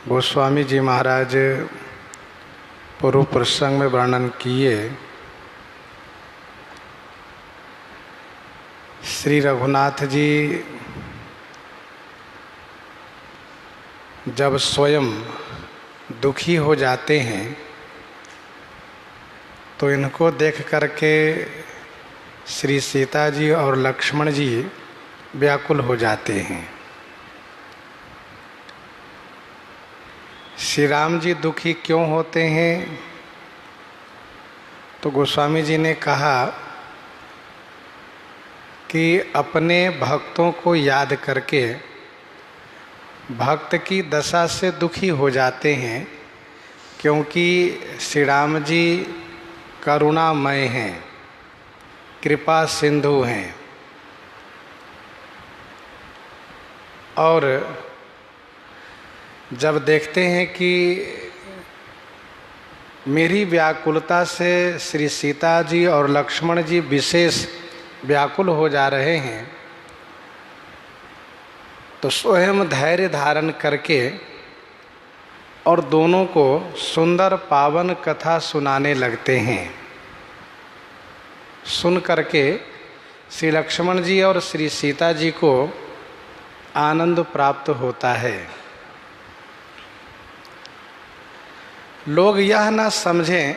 गोस्वामी जी महाराज पूर्व प्रसंग में वर्णन किए श्री रघुनाथ जी जब स्वयं दुखी हो जाते हैं तो इनको देख करके श्री सीता जी और लक्ष्मण जी व्याकुल हो जाते हैं। श्री राम जी दुखी क्यों होते हैं? तो गोस्वामी जी ने कहा कि अपने भक्तों को याद करके भक्त की दशा से दुखी हो जाते हैं, क्योंकि श्री राम जी करुणामय हैं, कृपा सिंधु हैं और जब देखते हैं कि मेरी व्याकुलता से श्री सीता जी और लक्ष्मण जी विशेष व्याकुल हो जा रहे हैं तो स्वयं धैर्य धारण करके और दोनों को सुंदर पावन कथा सुनाने लगते हैं। सुन करके श्री लक्ष्मण जी और श्री सीता जी को आनंद प्राप्त होता है। लोग यह न समझें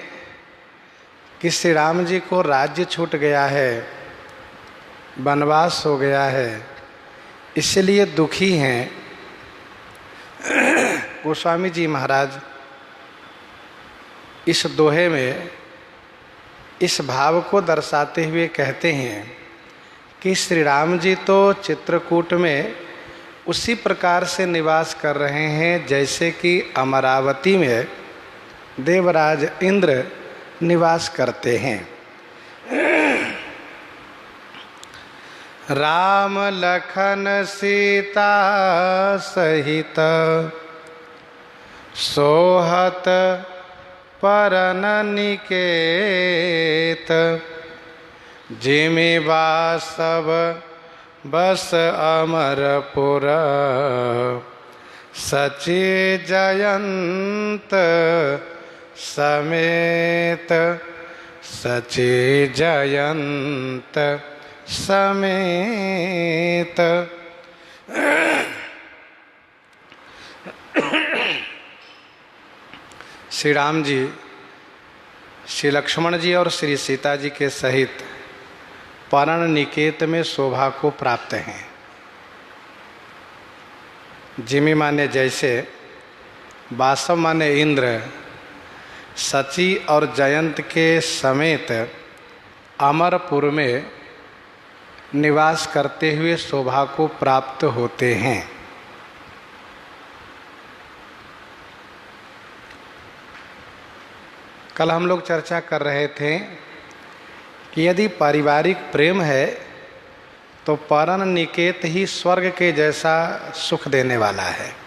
कि श्री राम जी को राज्य छूट गया है, वनवास हो गया है, इसलिए दुखी हैं। गोस्वामी जी महाराज इस दोहे में इस भाव को दर्शाते हुए कहते हैं कि श्री राम जी तो चित्रकूट में उसी प्रकार से निवास कर रहे हैं जैसे कि अमरावती में देवराज इंद्र निवास करते हैं। राम लखन सीता सहित सोहत परन निकेत, जिमि वासव बस अमरपुर, सची जयंत समेत, सची जयंत समेत। श्री राम जी श्री लक्ष्मण जी और श्री सीता जी के सहित परण निकेत में शोभा को प्राप्त हैं। जिमि माने जैसे, वासव माने इंद्र, सची और जयंत के समेत अमरपुर में निवास करते हुए शोभा को प्राप्त होते हैं। कल हम लोग चर्चा कर रहे थे कि यदि पारिवारिक प्रेम है तो परन निकेत ही स्वर्ग के जैसा सुख देने वाला है,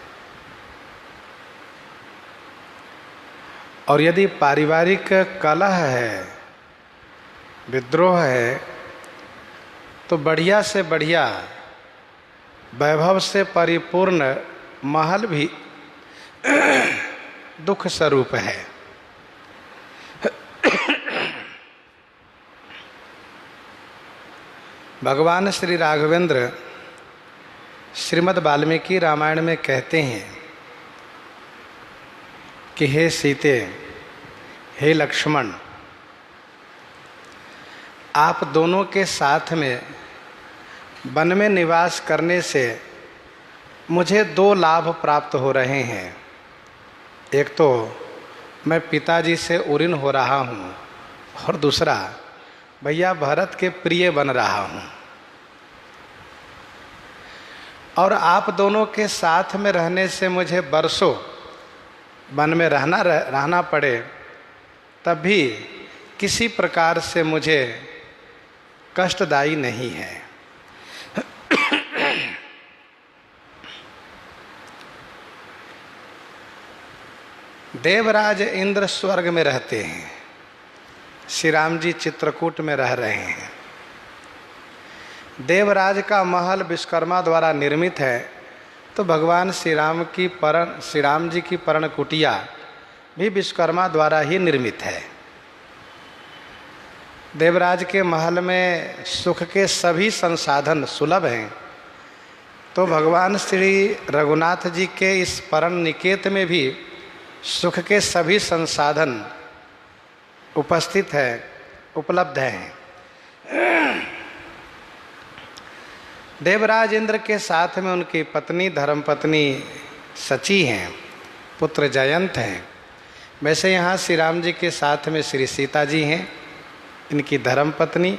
और यदि पारिवारिक कलह है, विद्रोह है, तो बढ़िया से बढ़िया वैभव से परिपूर्ण महल भी दुख स्वरूप है। भगवान श्री राघवेंद्र श्रीमद् वाल्मीकि रामायण में कहते हैं कि हे सीते, हे लक्ष्मण, आप दोनों के साथ में वन में निवास करने से मुझे दो लाभ प्राप्त हो रहे हैं। एक तो मैं पिताजी से उऋण हो रहा हूँ और दूसरा भैया भरत के प्रिय बन रहा हूँ। और आप दोनों के साथ में रहने से मुझे बरसों वन में रहना पड़े तब भी किसी प्रकार से मुझे कष्टदायी नहीं है। देवराज इंद्र स्वर्ग में रहते हैं, श्री राम जी चित्रकूट में रह रहे हैं। देवराज का महल विश्वकर्मा द्वारा निर्मित है तो भगवान श्री राम जी की पर्ण कुटिया भी विश्वकर्मा द्वारा ही निर्मित है। देवराज के महल में सुख के सभी संसाधन सुलभ हैं, तो भगवान श्री रघुनाथ जी के इस परण निकेत में भी सुख के सभी संसाधन उपस्थित है, उपलब्ध हैं। देवराज इंद्र के साथ में उनकी पत्नी धर्मपत्नी सची हैं, पुत्र जयंत हैं। वैसे यहाँ श्री राम जी के साथ में श्री सीता जी हैं, इनकी धर्मपत्नी,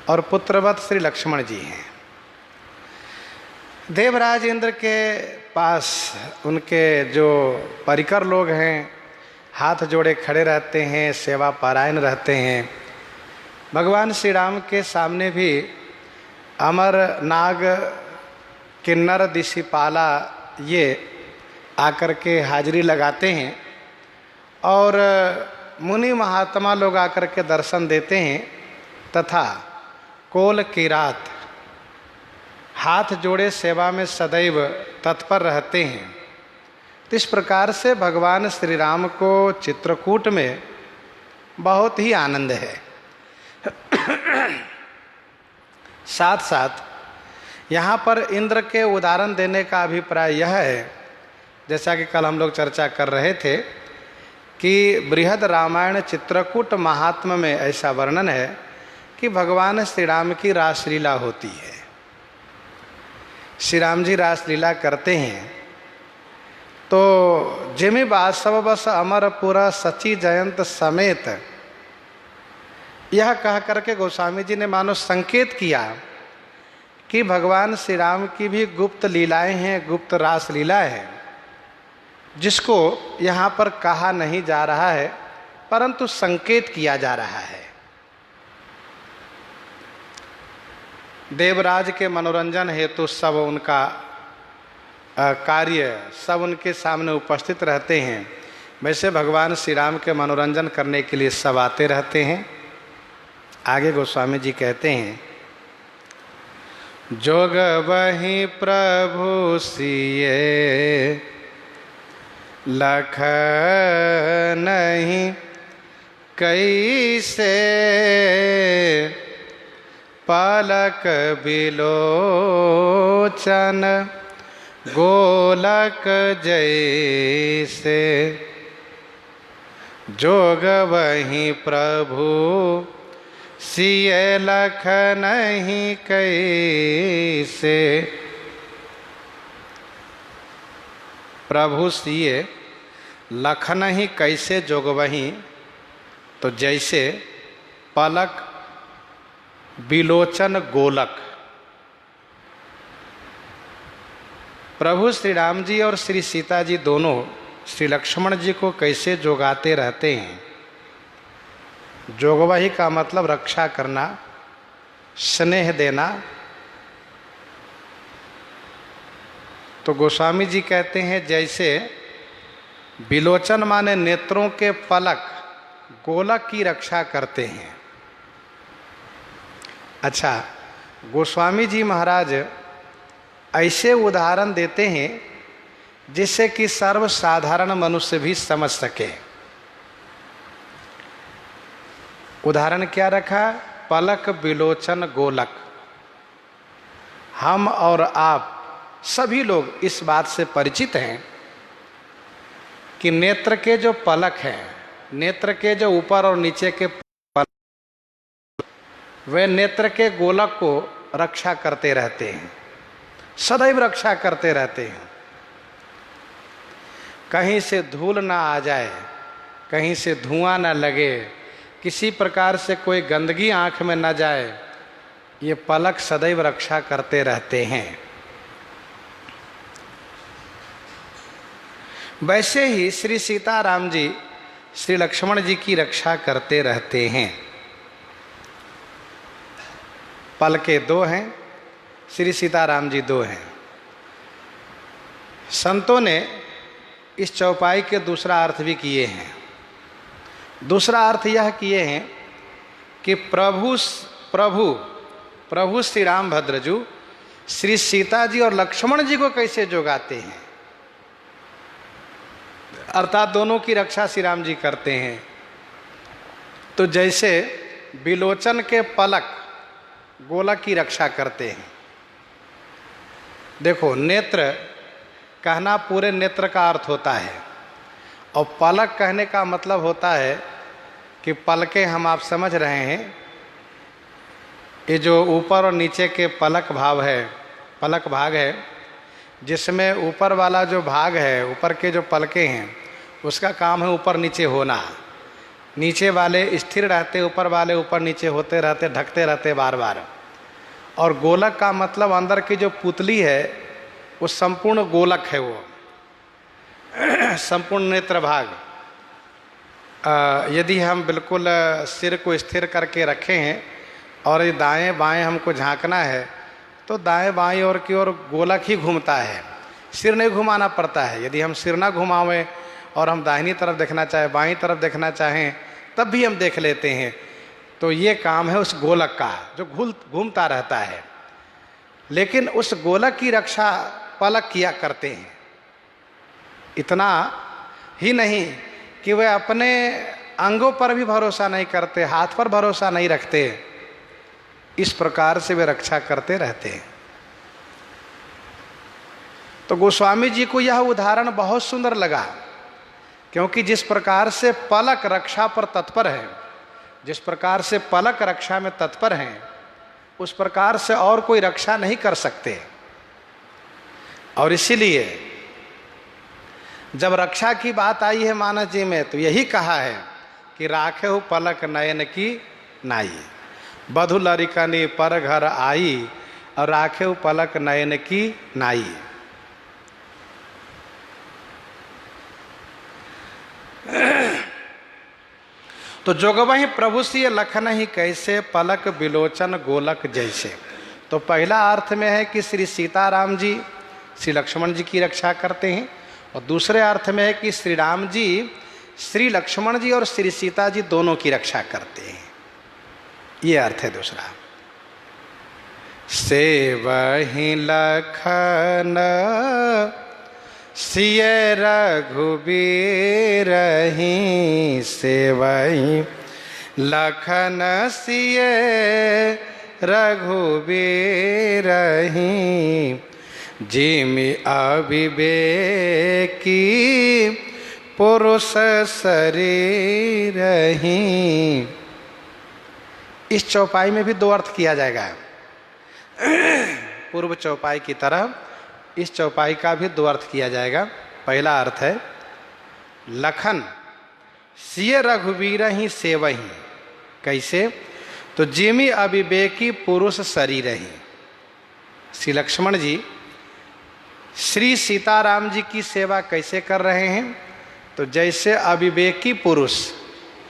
और पुत्रवत श्री लक्ष्मण जी हैं। देवराज इंद्र के पास उनके जो परिकर लोग हैं हाथ जोड़े खड़े रहते हैं, सेवा पारायण रहते हैं। भगवान श्री राम के सामने भी अमर नाग किन्नर दिशिपाला ये आकर के हाजिरी लगाते हैं, और मुनि महात्मा लोग आकर के दर्शन देते हैं, तथा कोल किरात हाथ जोड़े सेवा में सदैव तत्पर रहते हैं। तो इस प्रकार से भगवान श्री राम को चित्रकूट में बहुत ही आनंद है। साथ साथ यहाँ पर इंद्र के उदाहरण देने का अभिप्राय यह है, जैसा कि कल हम लोग चर्चा कर रहे थे कि बृहद रामायण चित्रकूट महात्म्य में ऐसा वर्णन है कि भगवान श्री राम की रासलीला होती है। श्री राम जी रासलीला करते हैं, तो जिमि वासव बस अमरपुर सची जयंत समेत, यह कह करके गोस्वामी जी ने मानो संकेत किया कि भगवान श्री राम की भी गुप्त लीलाएं हैं, गुप्त रासलीला है, जिसको यहाँ पर कहा नहीं जा रहा है, परंतु संकेत किया जा रहा है। देवराज के मनोरंजन हेतु सब उनका कार्य सब उनके सामने उपस्थित रहते हैं। वैसे भगवान श्री राम के मनोरंजन करने के लिए सब आते रहते हैं। आगे गोस्वामी जी कहते हैं, जोग वही प्रभु सिए लख नहीं कैसे, पलक बिलोचन गोलक जैसे, जोग वही प्रभु सिए लख नहीं कैसे। प्रभु सिए लख नहीं कैसे जोग वही, तो जैसे पलक बिलोचन गोलक। प्रभु श्री राम जी और श्री सीता जी दोनों श्री लक्ष्मण जी को कैसे जोगाते रहते हैं। जोगवाही का मतलब रक्षा करना, स्नेह देना। तो गोस्वामी जी कहते हैं जैसे बिलोचन माने नेत्रों के पलक गोलक की रक्षा करते हैं। अच्छा, गोस्वामी जी महाराज ऐसे उदाहरण देते हैं जिससे कि सर्वसाधारण मनुष्य भी समझ सके। उदाहरण क्या रखा? पलक बिलोचन गोलक। हम और आप सभी लोग इस बात से परिचित हैं कि नेत्र के जो पलक हैं, नेत्र के जो ऊपर और नीचे के पलक, वे नेत्र के गोलक को रक्षा करते रहते हैं, सदैव रक्षा करते रहते हैं। कहीं से धूल ना आ जाए, कहीं से धुआं ना लगे, किसी प्रकार से कोई गंदगी आंख में न जाए, ये पलक सदैव रक्षा करते रहते हैं। वैसे ही श्री सीताराम जी श्री लक्ष्मण जी की रक्षा करते रहते हैं। पल के दो हैं, श्री सीताराम जी दो हैं। संतों ने इस चौपाई के दूसरा अर्थ भी किए हैं। दूसरा अर्थ यह किए हैं कि प्रभु श्री रामभद्रजू श्री सीता जी और लक्ष्मण जी को कैसे जोगाते हैं, अर्थात दोनों की रक्षा श्री राम जी करते हैं। तो जैसे विलोचन के पलक गोलक की रक्षा करते हैं। देखो, नेत्र कहना पूरे नेत्र का अर्थ होता है, और पलक कहने का मतलब होता है कि पलकें हम आप समझ रहे हैं, ये जो ऊपर और नीचे के पलक भाव है, पलक भाग है, जिसमें ऊपर वाला जो भाग है, ऊपर के जो पलकें हैं, उसका काम है ऊपर नीचे होना। नीचे वाले स्थिर रहते, ऊपर वाले ऊपर नीचे होते रहते, ढकते रहते बार बार। और गोलक का मतलब अंदर की जो पुतली है वो संपूर्ण गोलक है, वो संपूर्ण नेत्र भाग। यदि हम बिल्कुल सिर को स्थिर करके रखे हैं और ये दाएं बाएं हमको झांकना है, तो दाएं बाएं ओर की ओर गोलक ही घूमता है, सिर नहीं घुमाना पड़ता है। यदि हम सिर ना घुमावें और हम दाहिनी तरफ देखना चाहें, बाईं तरफ देखना चाहें, तब भी हम देख लेते हैं। तो ये काम है उस गोलक का जो घूमता रहता है। लेकिन उस गोलक की रक्षा पलक किया करते हैं। इतना ही नहीं कि वे अपने अंगों पर भी भरोसा नहीं करते, हाथ पर भरोसा नहीं रखते, इस प्रकार से वे रक्षा करते रहते हैं। तो गोस्वामी जी को यह उदाहरण बहुत सुंदर लगा, क्योंकि जिस प्रकार से पलक रक्षा पर तत्पर है, जिस प्रकार से पलक रक्षा में तत्पर हैं, उस प्रकार से और कोई रक्षा नहीं कर सकते। और इसीलिए जब रक्षा की बात आई है मानस जी में, तो यही कहा है कि राखे हो पलक नयन की नाई, बधु लरिकनी पर घर आई, और राखे हो पलक नयन की नाई। तो जोगवहीं प्रभु सिय लखन ही कैसे, पलक बिलोचन गोलक जैसे। तो पहला अर्थ में है कि श्री सीताराम जी श्री लक्ष्मण जी की रक्षा करते हैं, और दूसरे अर्थ में है कि श्री राम जी श्री लक्ष्मण जी और श्री सीता जी दोनों की रक्षा करते हैं। ये अर्थ है दूसरा। सेवहि लखन सिय रघुबीर ही, सेवहि लखन सिय रघुबीर ही, जिमि अविवेकी पुरुष शरीर ही। इस चौपाई में भी दो अर्थ किया जाएगा। पूर्व चौपाई की तरह इस चौपाई का भी दो अर्थ किया जाएगा। पहला अर्थ है लखन सिय रघुवीर ही सेवहि, कैसे, तो जिमि अविवेकी पुरुष शरीर ही। श्री लक्ष्मण जी श्री सीताराम जी की सेवा कैसे कर रहे हैं, तो जैसे अविवेकी पुरुष,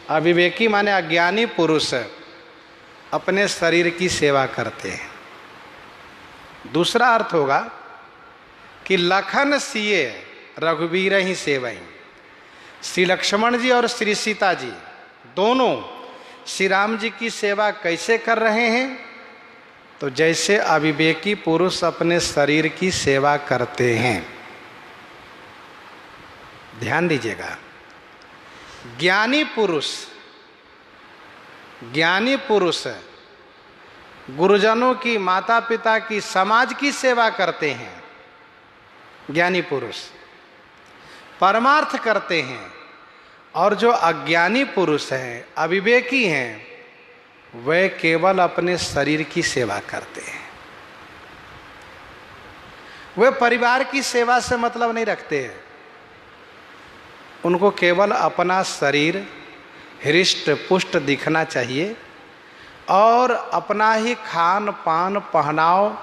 अविवेकी माने अज्ञानी पुरुष, अपने शरीर की सेवा करते हैं। दूसरा अर्थ होगा कि लखन सिए रघुवीर ही सेवहि, श्री लक्ष्मण जी और श्री सीता जी दोनों श्री राम जी की सेवा कैसे कर रहे हैं, तो जैसे अविवेकी पुरुष अपने शरीर की सेवा करते हैं। ध्यान दीजिएगा, ज्ञानी पुरुष गुरुजनों की, माता पिता की, समाज की सेवा करते हैं। ज्ञानी पुरुष परमार्थ करते हैं, और जो अज्ञानी पुरुष हैं, अविवेकी हैं, वे केवल अपने शरीर की सेवा करते हैं। वे परिवार की सेवा से मतलब नहीं रखते हैं। उनको केवल अपना शरीर हृष्ट पुष्ट दिखना चाहिए, और अपना ही खान पान पहनाव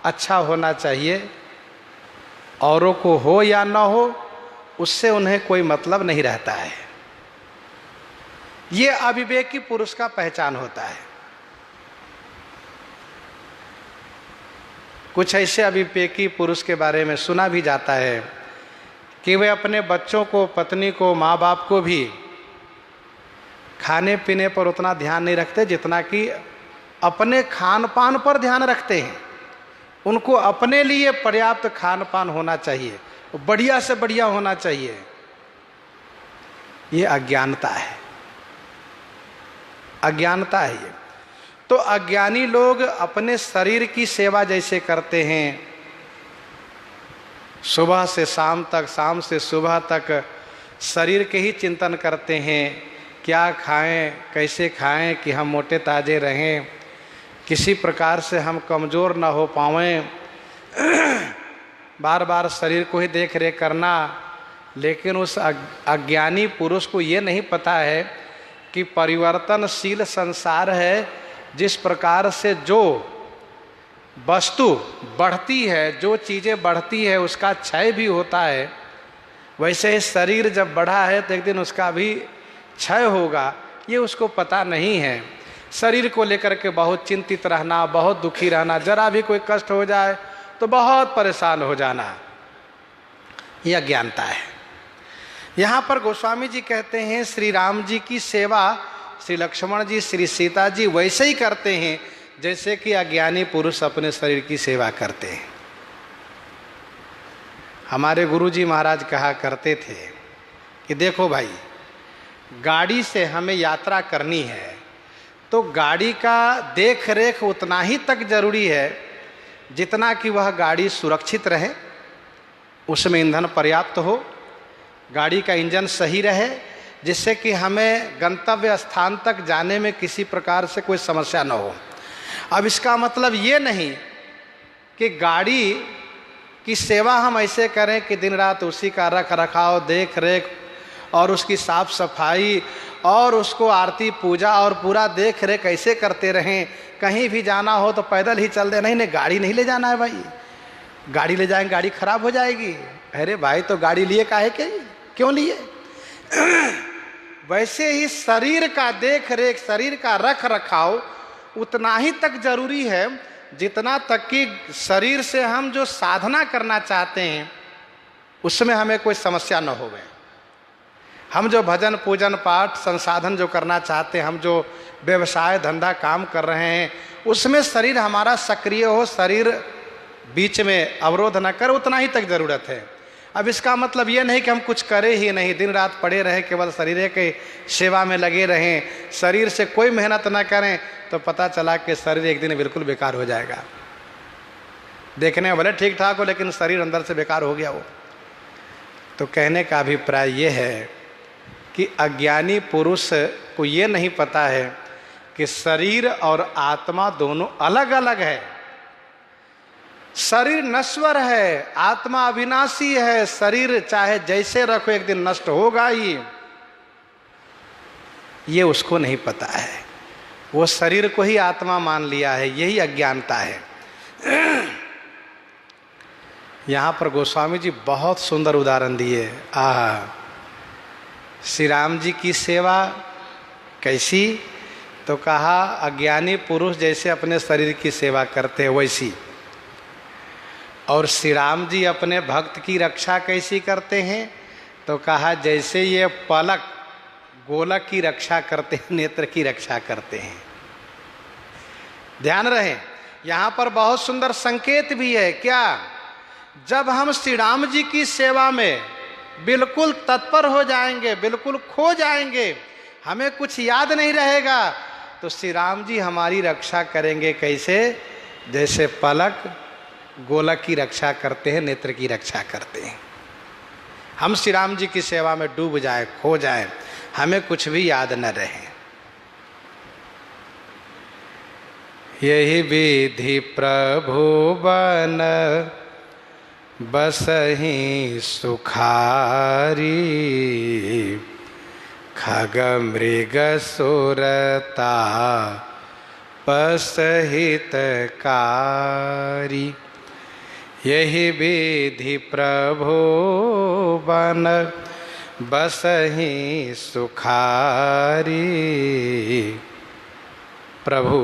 अच्छा होना चाहिए। औरों को हो या न हो, उससे उन्हें कोई मतलब नहीं रहता है। ये अविवेकी पुरुष का पहचान होता है। कुछ ऐसे अविवेकी पुरुष के बारे में सुना भी जाता है कि वे अपने बच्चों को, पत्नी को, माँ बाप को भी खाने पीने पर उतना ध्यान नहीं रखते जितना कि अपने खान पान पर ध्यान रखते हैं। उनको अपने लिए पर्याप्त खान पान होना चाहिए, बढ़िया से बढ़िया होना चाहिए। ये अज्ञानता है, अज्ञानता है ये। तो अज्ञानी लोग अपने शरीर की सेवा जैसे करते हैं, सुबह से शाम तक, शाम से सुबह तक शरीर के ही चिंतन करते हैं, क्या खाएं, कैसे खाएं कि हम मोटे ताजे रहें, किसी प्रकार से हम कमज़ोर ना हो पावें, बार बार शरीर को ही देख रेख करना। लेकिन उस अज्ञानी पुरुष को ये नहीं पता है कि परिवर्तनशील संसार है, जिस प्रकार से जो वस्तु बढ़ती है, जो चीज़ें बढ़ती है उसका क्षय भी होता है, वैसे ही शरीर जब बढ़ा है तो एक दिन उसका भी क्षय होगा। ये उसको पता नहीं है। शरीर को लेकर के बहुत चिंतित रहना, बहुत दुखी रहना, जरा भी कोई कष्ट हो जाए तो बहुत परेशान हो जाना, ये अज्ञानता है। यहाँ पर गोस्वामी जी कहते हैं श्री राम जी की सेवा श्री लक्ष्मण जी, श्री सीता जी वैसे ही करते हैं जैसे कि अज्ञानी पुरुष अपने शरीर की सेवा करते हैं। हमारे गुरुजी महाराज कहा करते थे कि देखो भाई, गाड़ी से हमें यात्रा करनी है तो गाड़ी का देख रेख उतना ही तक जरूरी है जितना कि वह गाड़ी सुरक्षित रहे, उसमें ईंधन पर्याप्त हो, गाड़ी का इंजन सही रहे, जिससे कि हमें गंतव्य स्थान तक जाने में किसी प्रकार से कोई समस्या न हो। अब इसका मतलब ये नहीं कि गाड़ी की सेवा हम ऐसे करें कि दिन रात उसी का रख रखाव, देख रेख और उसकी साफ सफाई और उसको आरती पूजा और पूरा देख रेख ऐसे करते रहें। कहीं भी जाना हो तो पैदल ही चल दे, नहीं नहीं गाड़ी नहीं ले जाना है भाई, गाड़ी ले जाएंगे गाड़ी खराब हो जाएगी। अरे भाई तो गाड़ी लिए काहे के, क्यों लिए? वैसे ही शरीर का देख रेख, शरीर का रख रखाव उतना ही तक जरूरी है जितना तक कि शरीर से हम जो साधना करना चाहते हैं उसमें हमें कोई समस्या न होवे। हम जो भजन पूजन पाठ संसाधन जो करना चाहते हैं, हम जो व्यवसाय धंधा काम कर रहे हैं उसमें शरीर हमारा सक्रिय हो, शरीर बीच में अवरोध न कर, उतना ही तक जरूरत है। अब इसका मतलब ये नहीं कि हम कुछ करें ही नहीं, दिन रात पड़े रहे, केवल शरीर के सेवा में लगे रहें, शरीर से कोई मेहनत न करें तो पता चला कि शरीर एक दिन बिल्कुल बेकार हो जाएगा। देखने में भले ठीक ठाक हो लेकिन शरीर अंदर से बेकार हो गया वो। तो कहने का अभिप्राय ये है कि अज्ञानी पुरुष को ये नहीं पता है कि शरीर और आत्मा दोनों अलग अलग है। शरीर नश्वर है, आत्मा अविनाशी है। शरीर चाहे जैसे रखो एक दिन नष्ट होगा ही, ये उसको नहीं पता है। वो शरीर को ही आत्मा मान लिया है, यही अज्ञानता है। यहाँ पर गोस्वामी जी बहुत सुंदर उदाहरण दिए। श्री राम जी की सेवा कैसी? तो कहा अज्ञानी पुरुष जैसे अपने शरीर की सेवा करते हैं वैसी। और श्री राम जी अपने भक्त की रक्षा कैसी करते हैं? तो कहा जैसे ये पलक गोलक की रक्षा करते हैं, नेत्र की रक्षा करते हैं। ध्यान रहे, यहाँ पर बहुत सुंदर संकेत भी है। क्या? जब हम श्री राम जी की सेवा में बिल्कुल तत्पर हो जाएंगे, बिल्कुल खो जाएंगे, हमें कुछ याद नहीं रहेगा, तो श्री राम जी हमारी रक्षा करेंगे कैसे? जैसे पलक गोलक की रक्षा करते हैं, नेत्र की रक्षा करते हैं। हम श्री राम जी की सेवा में डूब जाए, खो जाए, हमें कुछ भी याद न रहे। यही विधि प्रभु बन बसहि सुखारी, खग मृग सुरता पसहितकारी। यही विधि प्रभु बन बसहि सुखारी। प्रभु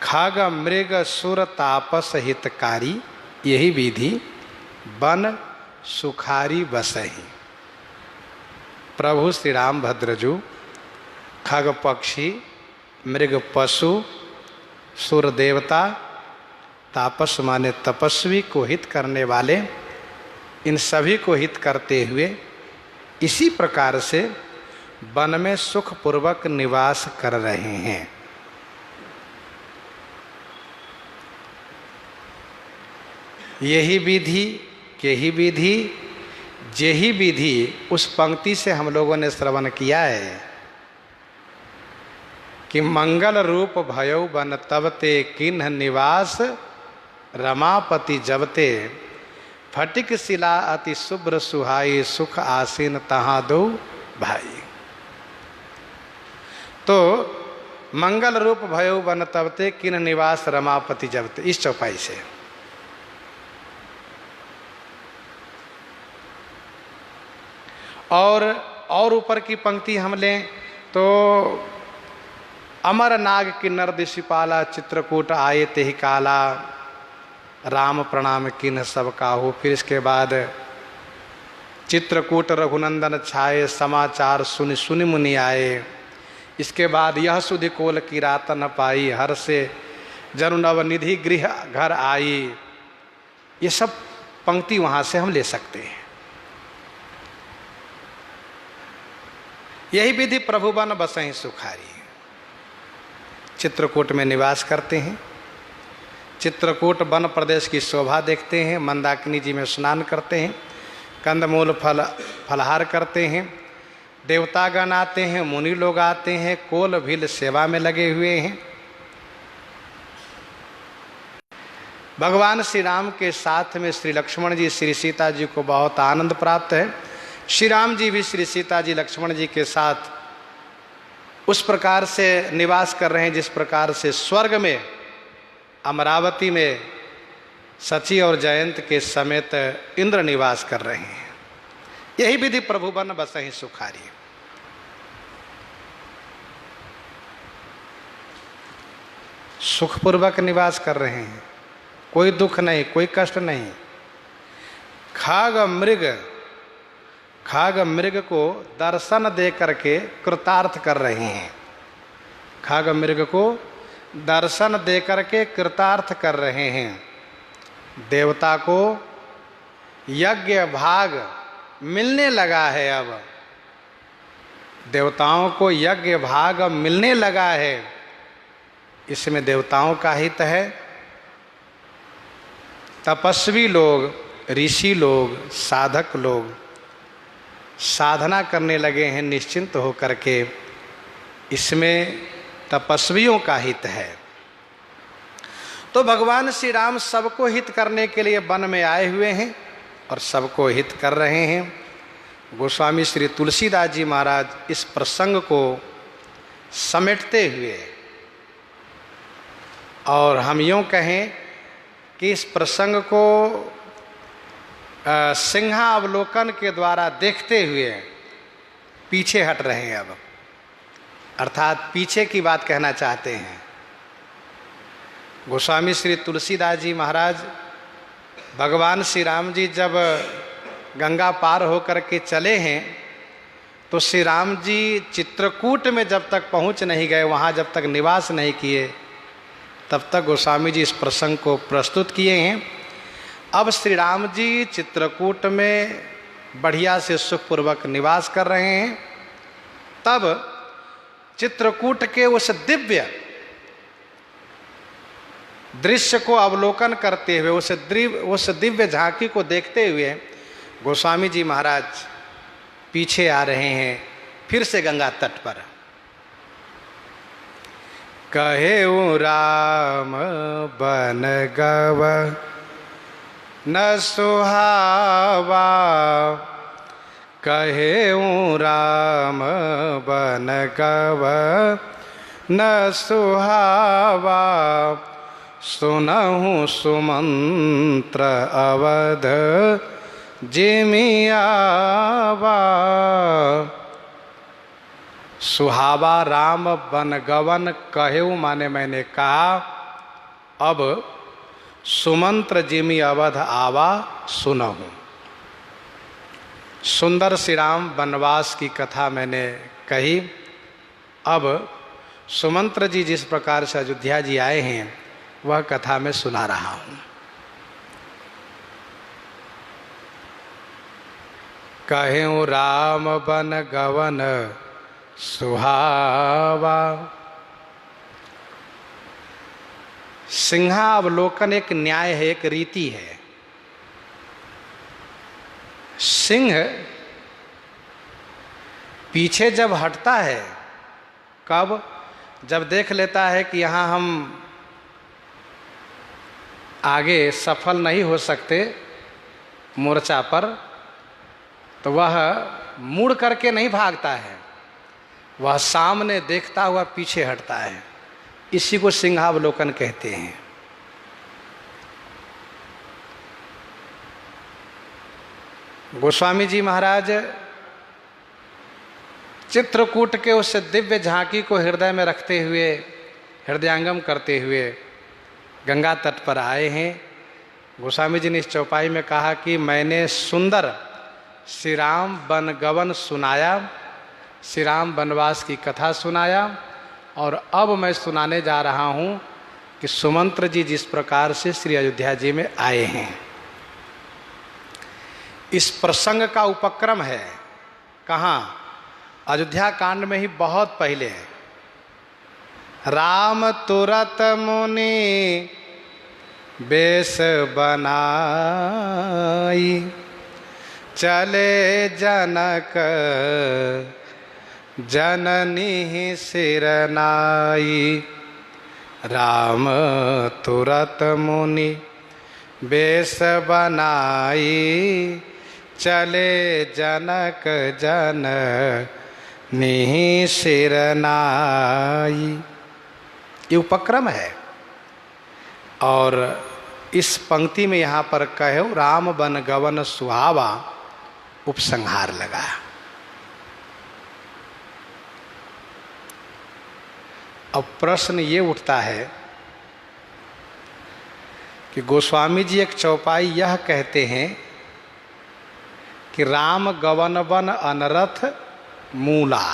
खग मृग सुर तापस हितकारी, यही विधि बन सुखारी बसहि। प्रभु श्री रामभद्र जी खग पक्षी, मृग पशु सुर देवता, तापस माने तपस्वी को हित करने वाले, इन सभी को हित करते हुए इसी प्रकार से वन में सुखपूर्वक निवास कर रहे हैं। यही विधि, यही विधि, जेही विधि उस पंक्ति से हम लोगों ने श्रवण किया है कि मंगल रूप भयो बन तबते किन्ह निवास रमापति जबते फटिक शिला अति शुभ्र सुहाई सुख आसीन तहाँ दो भाई। तो मंगल रूप भयो बन तबते किन्ह निवास रमापति जबते, इस चौपाई से और ऊपर की पंक्ति हम लें तो अमर नाग किन्नर दिशिपाला चित्रकूट आए तेहि काला राम प्रणाम किन्ह सब काहू। फिर इसके बाद चित्रकूट रघुनंदन छाए समाचार सुनि सुनि मुनि आए। इसके बाद यह सुधि कोल की रात न पाई हर से जनु नव निधि गृह घर आई। ये सब पंक्ति वहाँ से हम ले सकते हैं। यही विधि प्रभु बन बसहि सुखारी, चित्रकूट में निवास करते हैं। चित्रकूट वन प्रदेश की शोभा देखते हैं, मंदाकिनी जी में स्नान करते हैं, कंदमूल फलहार करते हैं, देवतागण आते हैं, मुनि लोग आते हैं, कोल भील सेवा में लगे हुए हैं। भगवान श्री राम के साथ में श्री लक्ष्मण जी श्री सीता जी को बहुत आनंद प्राप्त है। श्री राम जी भी श्री सीता जी लक्ष्मण जी के साथ उस प्रकार से निवास कर रहे हैं जिस प्रकार से स्वर्ग में अमरावती में सची और जयंत के समेत इंद्र निवास कर रहे हैं। यही विधि प्रभु बन बसहि सुखारी। सुखपूर्वक निवास कर रहे हैं, कोई दुख नहीं, कोई कष्ट नहीं। खाग मृग को दर्शन दे करके कृतार्थ कर रहे हैं। खाग मृग को दर्शन दे करके कृतार्थ कर रहे हैं। देवता को यज्ञ भाग मिलने लगा है। अब देवताओं को यज्ञ भाग मिलने लगा है। इसमें देवताओं का हित है। तपस्वी लोग, ऋषि लोग, साधक लोग साधना करने लगे हैं निश्चिंत होकर के। इसमें तपस्वियों का हित है। तो भगवान श्री राम सबको हित करने के लिए वन में आए हुए हैं और सबको हित कर रहे हैं। गोस्वामी श्री तुलसीदास जी महाराज इस प्रसंग को समेटते हुए और हम यूँ कहें कि इस प्रसंग को सिंहावलोकन के द्वारा देखते हुए पीछे हट रहे हैं। अब अर्थात पीछे की बात कहना चाहते हैं। गोस्वामी श्री तुलसीदास जी महाराज भगवान श्री राम जी जब गंगा पार होकर के चले हैं तो श्री राम जी चित्रकूट में जब तक पहुंच नहीं गए, वहाँ जब तक निवास नहीं किए, तब तक गोस्वामी जी इस प्रसंग को प्रस्तुत किए हैं। अब श्री राम जी चित्रकूट में बढ़िया से सुखपूर्वक निवास कर रहे हैं। तब चित्रकूट के उस दिव्य दृश्य को अवलोकन करते हुए, उस दिव्य झांकी को देखते हुए गोस्वामी जी महाराज पीछे आ रहे हैं फिर से गंगा तट पर। कहेउ राम बन गव न सुहावा, कहेउ राम बन गव न सुहावा, सुनहु सुमंत्र अवध जिमियावा। सुहावा राम बन गवन कहेउ माने मैंने कहा। अब सुमंत्र जिमि अवध आवा सुनहु। सुंदर श्री राम वनवास की कथा मैंने कही। अब सुमंत्र जी जिस प्रकार से अयोध्या जी आए हैं वह कथा मैं सुना रहा हूं। कहें राम बन गवन सुहावा। सिंहावलोकन एक न्याय है, एक रीति है। सिंह पीछे जब हटता है, कब? जब देख लेता है कि यहाँ हम आगे सफल नहीं हो सकते मोर्चा पर, तो वह मुड़ करके नहीं भागता है, वह सामने देखता हुआ पीछे हटता है। इसी को सिंहावलोकन कहते हैं। गोस्वामी जी महाराज चित्रकूट के उस दिव्य झांकी को हृदय में रखते हुए, हृदयांगम करते हुए गंगा तट पर आए हैं। गोस्वामी जी ने इस चौपाई में कहा कि मैंने सुंदर श्री राम बनगवन सुनाया, श्री राम वनवास की कथा सुनाया, और अब मैं सुनाने जा रहा हूँ कि सुमंत्र जी जिस प्रकार से श्री अयोध्या जी में आए हैं। इस प्रसंग का उपक्रम है कहाँ? अयोध्या कांड में ही बहुत पहले है। राम तुरत मुनि बेश बनाई, चले जनक जननी सिरनाई। राम तुरत मुनि बेश बनाई, चले जनक जननी सिरनाई। ये उपक्रम है। और इस पंक्ति में यहाँ पर कहो राम बन गवन सुहावा, उपसंहार लगा। अब प्रश्न ये उठता है कि गोस्वामी जी एक चौपाई यह कहते हैं कि राम गवन वन अनरथ मूला।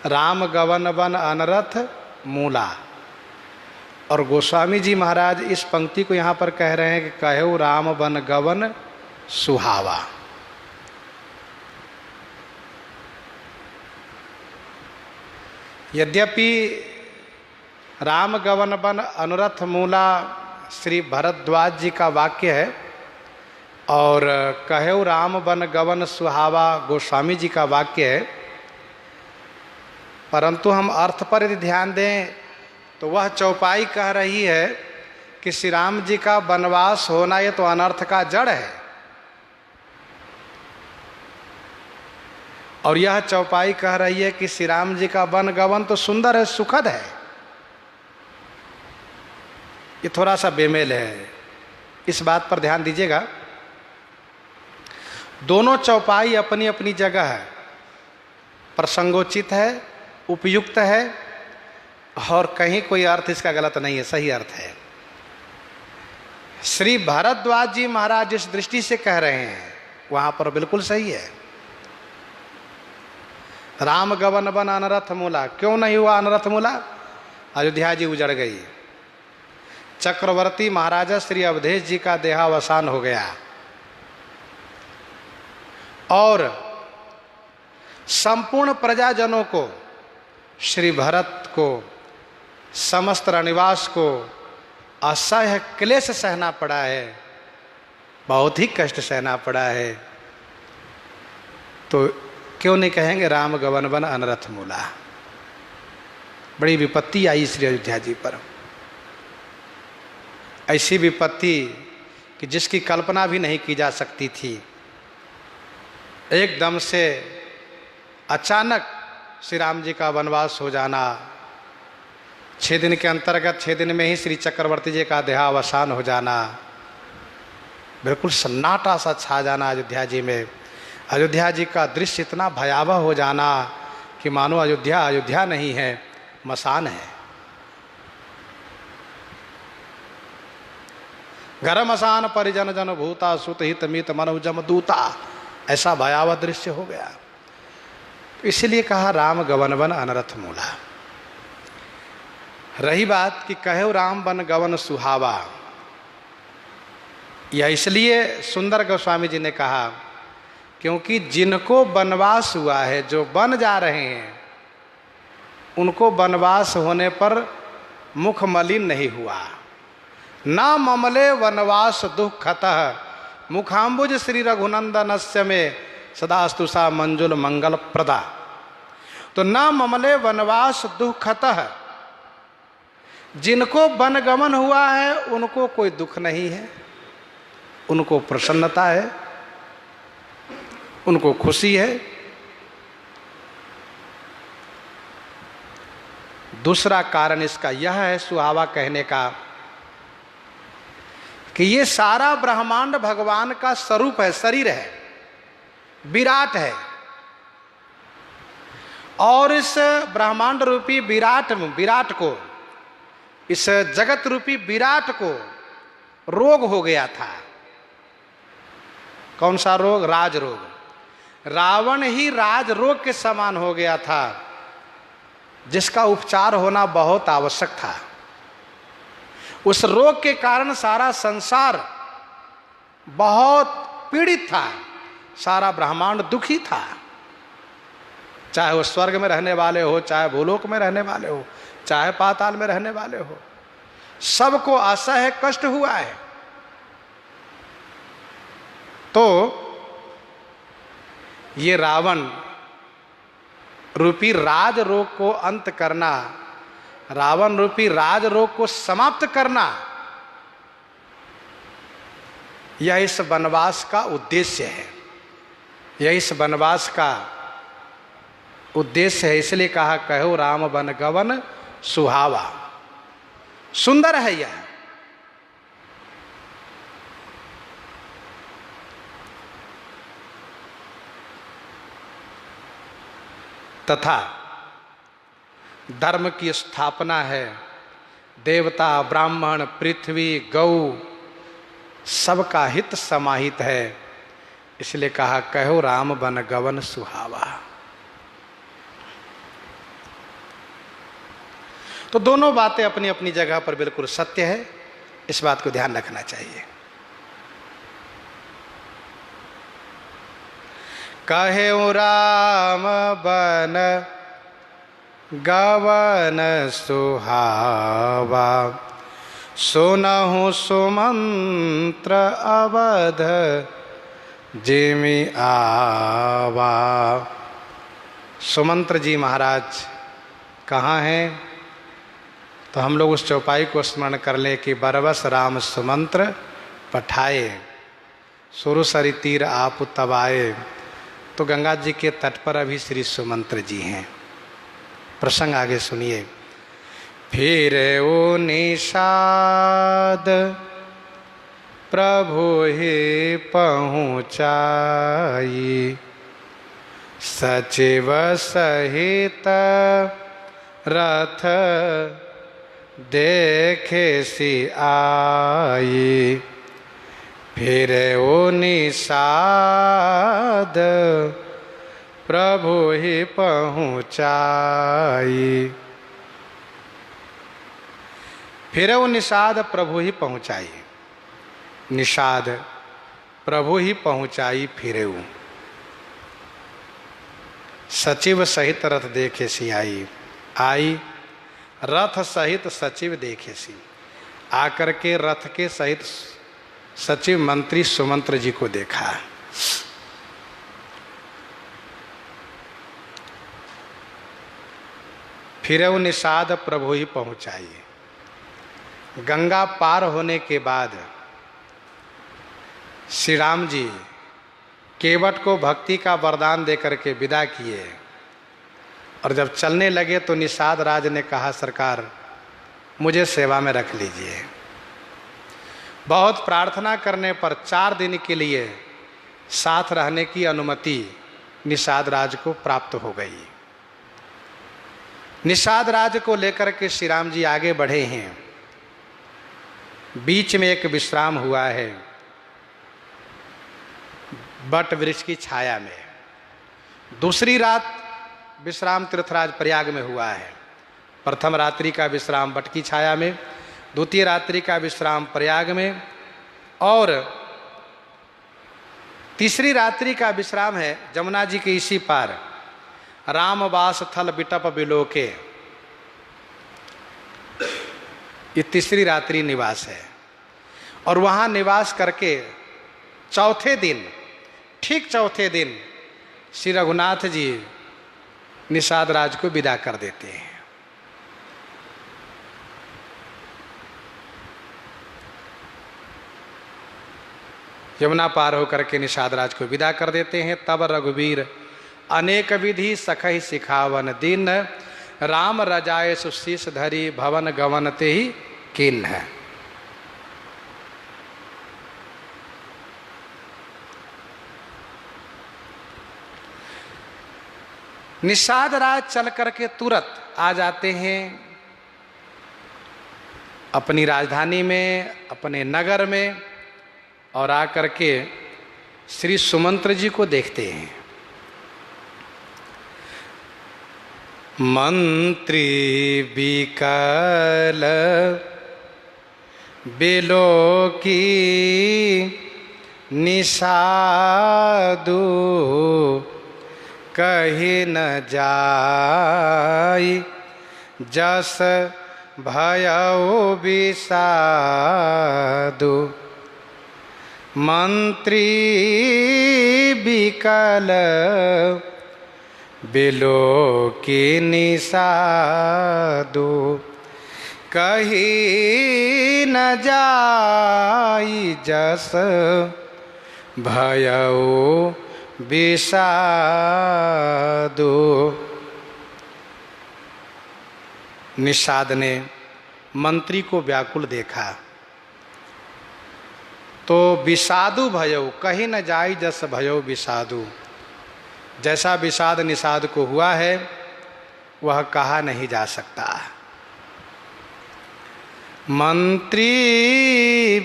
राम गवन वन अनरथ मूला। और गोस्वामी जी महाराज इस पंक्ति को यहाँ पर कह रहे हैं कि कहो राम वन गवन सुहावा। यद्यपि राम गवन वन अनुरथ मूला श्री भरद्वाज जी का वाक्य है और कहो राम वन गवन सुहावा गोस्वामी जी का वाक्य है, परंतु हम अर्थ पर यदि ध्यान दें तो वह चौपाई कह रही है कि श्री राम जी का वनवास होना ये तो अनर्थ का जड़ है, और यह चौपाई कह रही है कि श्री राम जी का वन गवन तो सुंदर है, सुखद है। ये थोड़ा सा बेमेल है, इस बात पर ध्यान दीजिएगा। दोनों चौपाई अपनी अपनी जगह है, प्रसंगोचित है, उपयुक्त है, और कहीं कोई अर्थ इसका गलत नहीं है, सही अर्थ है। श्री भरद्वाज जी महाराज जिस दृष्टि से कह रहे हैं वहां पर बिल्कुल सही है। राम गवन वन अनरथ मूला, क्यों नहीं हुआ अनरथ मूला? अयोध्या जी उजड़ गई, चक्रवर्ती महाराजा श्री अवधेश जी का देहावसान हो गया, और संपूर्ण प्रजाजनों को, श्री भरत को, समस्त रनिवास को असह्य क्लेश सहना पड़ा है, बहुत ही कष्ट सहना पड़ा है। तो क्यों नहीं कहेंगे राम गवन वन अनरथ मूला? बड़ी विपत्ति आई श्री अयोध्या जी पर, ऐसी विपत्ति कि जिसकी कल्पना भी नहीं की जा सकती थी। एकदम से अचानक श्री राम जी का वनवास हो जाना, 6 दिन के अंतर्गत 6 दिन में ही श्री चक्रवर्ती जी का देहावसान हो जाना, बिल्कुल सन्नाटा सा छा जाना अयोध्या जी में। अयोध्या जी का दृश्य इतना भयावह हो जाना कि मानो अयोध्या अयोध्या नहीं है, मसान है। घर मसान परिजन जन भूता सुत हित मित मनव जम दूता, ऐसा भयावह दृश्य हो गया। तो इसलिए कहा राम गवन वन अनरथ मूला। रही बात कि कहो राम बन गवन सुहावा, यह इसलिए सुंदर गोस्वामी जी ने कहा क्योंकि जिनको वनवास हुआ है, जो बन जा रहे हैं, उनको वनवास होने पर मुख मलिन नहीं हुआ। ना ममले वनवास दुखतः मुखाम्बुज श्री रघुनंदनस्य में सदास्तु सा मंजुल मंगल प्रदा। तो ना ममले वनवास दुखतः, जिनको वनगमन हुआ है उनको कोई दुख नहीं है, उनको प्रसन्नता है, उनको खुशी है। दूसरा कारण इसका यह है सुहावा कहने का कि ये सारा ब्रह्मांड भगवान का स्वरूप है, शरीर है, विराट है। और इस ब्रह्मांड रूपी विराट को, इस जगत रूपी विराट को रोग हो गया था। कौन सा रोग? राज रोग। रावण ही राज रोग के समान हो गया था, जिसका उपचार होना बहुत आवश्यक था। उस रोग के कारण सारा संसार बहुत पीड़ित था, सारा ब्रह्मांड दुखी था। चाहे वो स्वर्ग में रहने वाले हो, चाहे भूलोक में रहने वाले हो, चाहे पाताल में रहने वाले हो, सबको असह्य कष्ट हुआ है। तो ये रावण रूपी राज रोग को अंत करना, रावण रूपी राज रोग को समाप्त करना, यह इस वनवास का उद्देश्य है। यह इस वनवास का उद्देश्य है। इसलिए कहा कहो राम वन गवन सुहावा। सुंदर है यह। तथा धर्म की स्थापना है। देवता, ब्राह्मण, पृथ्वी, गौ, सबका हित समाहित है। इसलिए कहा कहो राम बन गवन सुहावा। तो दोनों बातें अपनी अपनी जगह पर बिल्कुल सत्य है, इस बात को ध्यान रखना चाहिए। कहे राम बन गवन सुहावा, सुनहु सुमंत्र अवध जिमि आवा। सुमंत्र जी महाराज कहाँ हैं? तो हम लोग उस चौपाई को स्मरण कर लें कि बरबस राम सुमंत्र पठाए, सुरसरी तीर आप तब आए। तो गंगा जी के तट पर अभी श्री सुमंत्र जी हैं। प्रसंग आगे सुनिए। फिर ओ निषाद प्रभु ही पहुँचाई, सचिव सहित रथ देखे सी आई। फिर ओ निषाद प्रभु ही पहुँचाई। फिर वो निषाद प्रभु ही पहुँचाई। निषाद प्रभु ही पहुँचाई फिरेऊ, सचिव सहित रथ देखे सी आई। आई रथ सहित सचिव देखे सी। आकर के रथ के सहित सचिव मंत्री सुमंत्र जी को देखा। फिर वो निषाद प्रभु ही पहुँचाई। गंगा पार होने के बाद श्री राम जी केवट को भक्ति का वरदान देकर के विदा किए। और जब चलने लगे तो निषाद राज ने कहा सरकार मुझे सेवा में रख लीजिए। बहुत प्रार्थना करने पर 4 दिन के लिए साथ रहने की अनुमति निषाद राज को प्राप्त हो गई। निषाद राज को लेकर के श्री राम जी आगे बढ़े हैं। बीच में एक विश्राम हुआ है बट वृक्ष की छाया में। दूसरी रात विश्राम तीर्थराज प्रयाग में हुआ है। प्रथम रात्रि का विश्राम बटकी छाया में, द्वितीय रात्रि का विश्राम प्रयाग में, और तीसरी रात्रि का विश्राम है जमुना जी के इसी पार रामवास थल बिटप बिलोके। ये तीसरी रात्रि निवास है। और वहाँ निवास करके चौथे दिन, ठीक चौथे दिन श्री रघुनाथ जी निषाद राज को विदा कर देते हैं। यमुना पार होकर के निषाद राज को विदा कर देते हैं। तब रघुवीर अनेक विधि सखहि सिखावन दिन, राम रजाए सुशीष धरी भवन गवन ते ही किन है। निषाद राज चल करके तुरंत आ जाते हैं अपनी राजधानी में, अपने नगर में, और आकर के श्री सुमंत्र जी को देखते हैं। मंत्री बिकल बिलोकी निषादु, कही न जाई जस भयउ विषादु। मंत्री बिकल बिलोकी निषादु, कही न जाई जस भयउ विषादु। निषाद ने मंत्री को व्याकुल देखा तो विषादु भयउ, कहीं न जाई जस भयउ विषादु। जैसा विषाद निषाद को हुआ है वह कहा नहीं जा सकता। मंत्री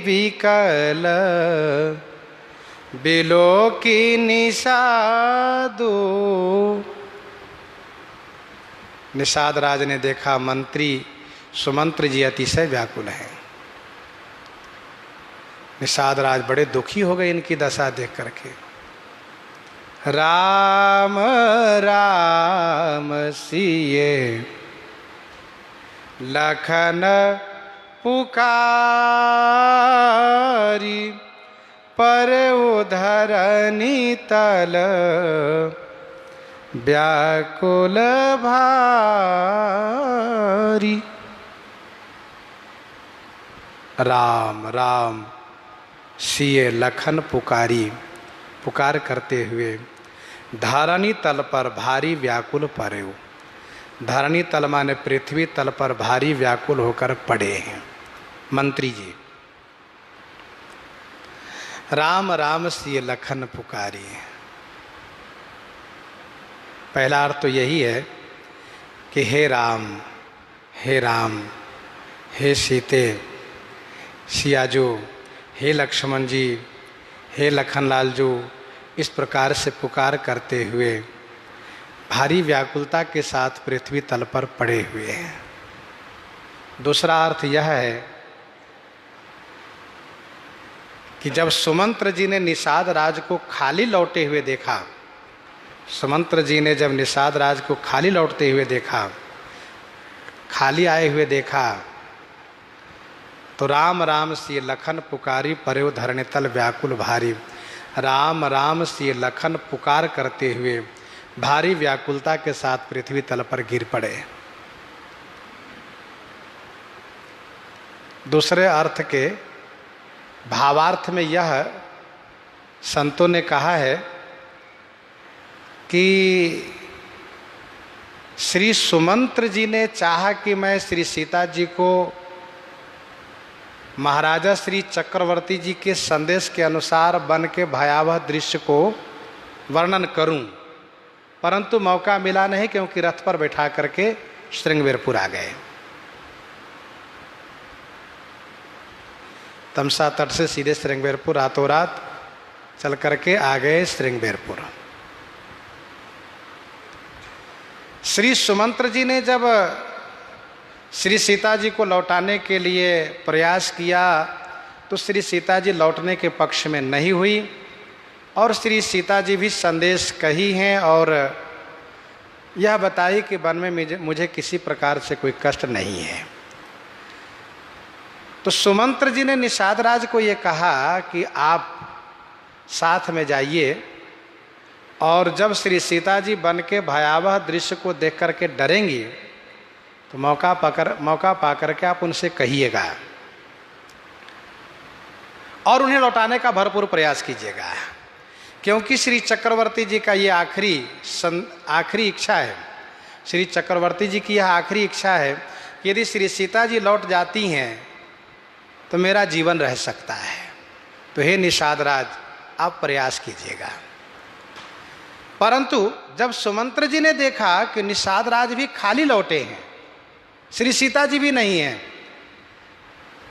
बिकल बिलोकी निषादु। निषाद राज ने देखा मंत्री सुमंत्र जी अतिशय व्याकुल हैं। निषाद राज बड़े दुखी हो गए इनकी दशा देख करके। राम राम सिए लखन पुकारी, पर उधरनी तल व्याकुल भारी। राम राम सिए लखन पुकारी, पुकार करते हुए धरणी तल पर भारी व्याकुल पड़े। धरणी तल माने पृथ्वी तल पर भारी व्याकुल होकर पड़े हैं मंत्री जी। राम राम सिए लखन पुकारी। पहला अर्थ तो यही है कि हे राम, हे राम, हे सीते, सियाजू, हे लक्ष्मण जी, हे लखनलाल जी, इस प्रकार से पुकार करते हुए भारी व्याकुलता के साथ पृथ्वी तल पर पड़े हुए हैं। दूसरा अर्थ यह है कि जब सुमंत्र जी ने निषाद राज को खाली लौटे हुए देखा, सुमंत्र जी ने जब निषाद राज को खाली लौटते हुए देखा, खाली आए हुए देखा, तो राम राम सिए लखन पुकारी, परेव धरणी तल व्याकुल भारी। राम राम सिए लखन पुकार करते हुए भारी व्याकुलता के साथ पृथ्वी तल पर गिर पड़े। दूसरे अर्थ के भावार्थ में यह संतों ने कहा है कि श्री सुमंत्र जी ने चाहा कि मैं श्री सीता जी को महाराजा श्री चक्रवर्ती जी के संदेश के अनुसार बन के भयावह दृश्य को वर्णन करूं, परंतु मौका मिला नहीं क्योंकि रथ पर बैठा करके श्रृंगवेरपुर आ गए। तमसा तट से सीधे श्रृंगवेरपुर रातों रात चल करके आ गए श्रृंगवेरपुर। श्री सुमंत्र जी ने जब श्री सीता जी को लौटाने के लिए प्रयास किया तो श्री सीता जी लौटने के पक्ष में नहीं हुई और श्री सीता जी भी संदेश कही हैं और यह बताई कि वन में मुझे किसी प्रकार से कोई कष्ट नहीं है। तो सुमंत्र जी ने निषाद राज को ये कहा कि आप साथ में जाइए और जब श्री सीता जी वन के भयावह दृश्य को देख करके डरेंगी तो मौका पा करके आप उनसे कहिएगा और उन्हें लौटाने का भरपूर प्रयास कीजिएगा, क्योंकि श्री चक्रवर्ती जी का ये आखिरी इच्छा है। श्री चक्रवर्ती जी की यह आखिरी इच्छा है कि यदि श्री सीता जी लौट जाती हैं तो मेरा जीवन रह सकता है। तो हे निषाद राज, आप प्रयास कीजिएगा। परंतु जब सुमंत्र जी ने देखा कि निषाद राज भी खाली लौटे हैं, श्री सीता जी भी नहीं हैं,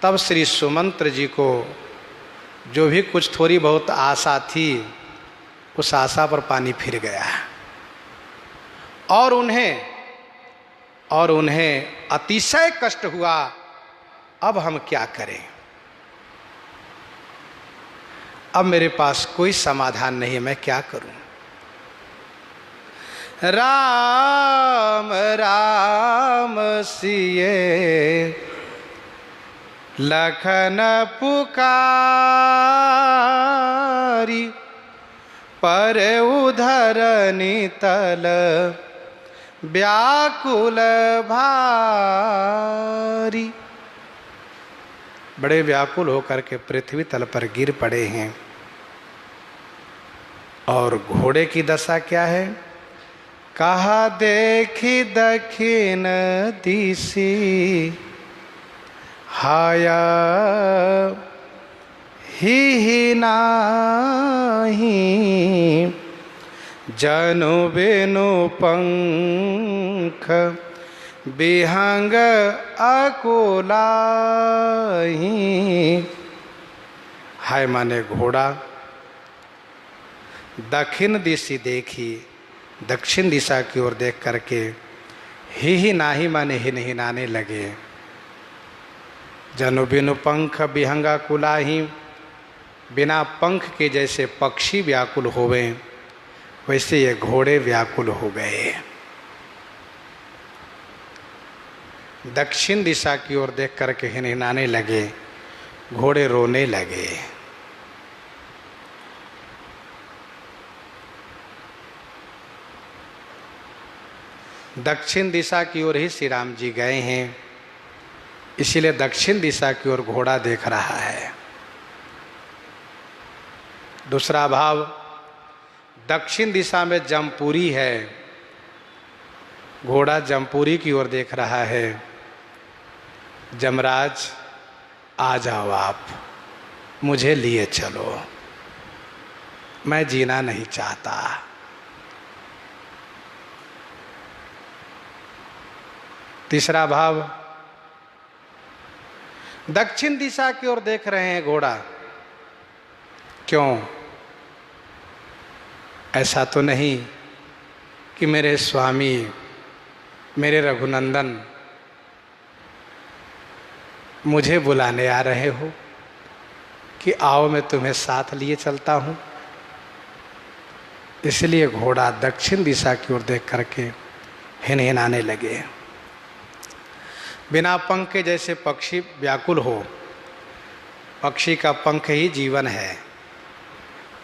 तब श्री सुमंत्र जी को जो भी कुछ थोड़ी बहुत आशा थी उस आशा पर पानी फिर गया और उन्हें अतिशय कष्ट हुआ। अब हम क्या करें? अब मेरे पास कोई समाधान नहीं है, मैं क्या करूं? राम राम सिए लखन पुकारी पर उधरनी तल व्याकुल भारी। बड़े व्याकुल होकर के पृथ्वी तल पर गिर पड़े हैं। और घोड़े की दशा क्या है? कहा देखी दक्षिण दिशि हाया ही नाही जनु बेनु पंख बिहंग अकुलाही। हाय माने घोड़ा दक्षिण दिशा देखी, दक्षिण दिशा की ओर देख करके ही नाही माने हिनहिनाने लगे। जनु बिनु पंख बिहंगा कुलाही, बिना पंख के जैसे पक्षी व्याकुल होवे वैसे ये घोड़े व्याकुल हो गए। दक्षिण दिशा की ओर देख करके हिनहिनाने लगे, घोड़े रोने लगे। दक्षिण दिशा की ओर ही श्री राम जी गए हैं, इसीलिए दक्षिण दिशा की ओर घोड़ा देख रहा है। दूसरा भाव, दक्षिण दिशा में जमपुरी है, घोड़ा जमपुरी की ओर देख रहा है। जमराज आ जाओ, आप मुझे लिए चलो, मैं जीना नहीं चाहता। तीसरा भाव, दक्षिण दिशा की ओर देख रहे हैं घोड़ा, क्यों? ऐसा तो नहीं कि मेरे स्वामी, मेरे रघुनंदन मुझे बुलाने आ रहे हो कि आओ मैं तुम्हें साथ लिए चलता हूँ। इसलिए घोड़ा दक्षिण दिशा की ओर देख करके हिनहिनाने लगे। बिना पंख के जैसे पक्षी व्याकुल हो, पक्षी का पंख ही जीवन है,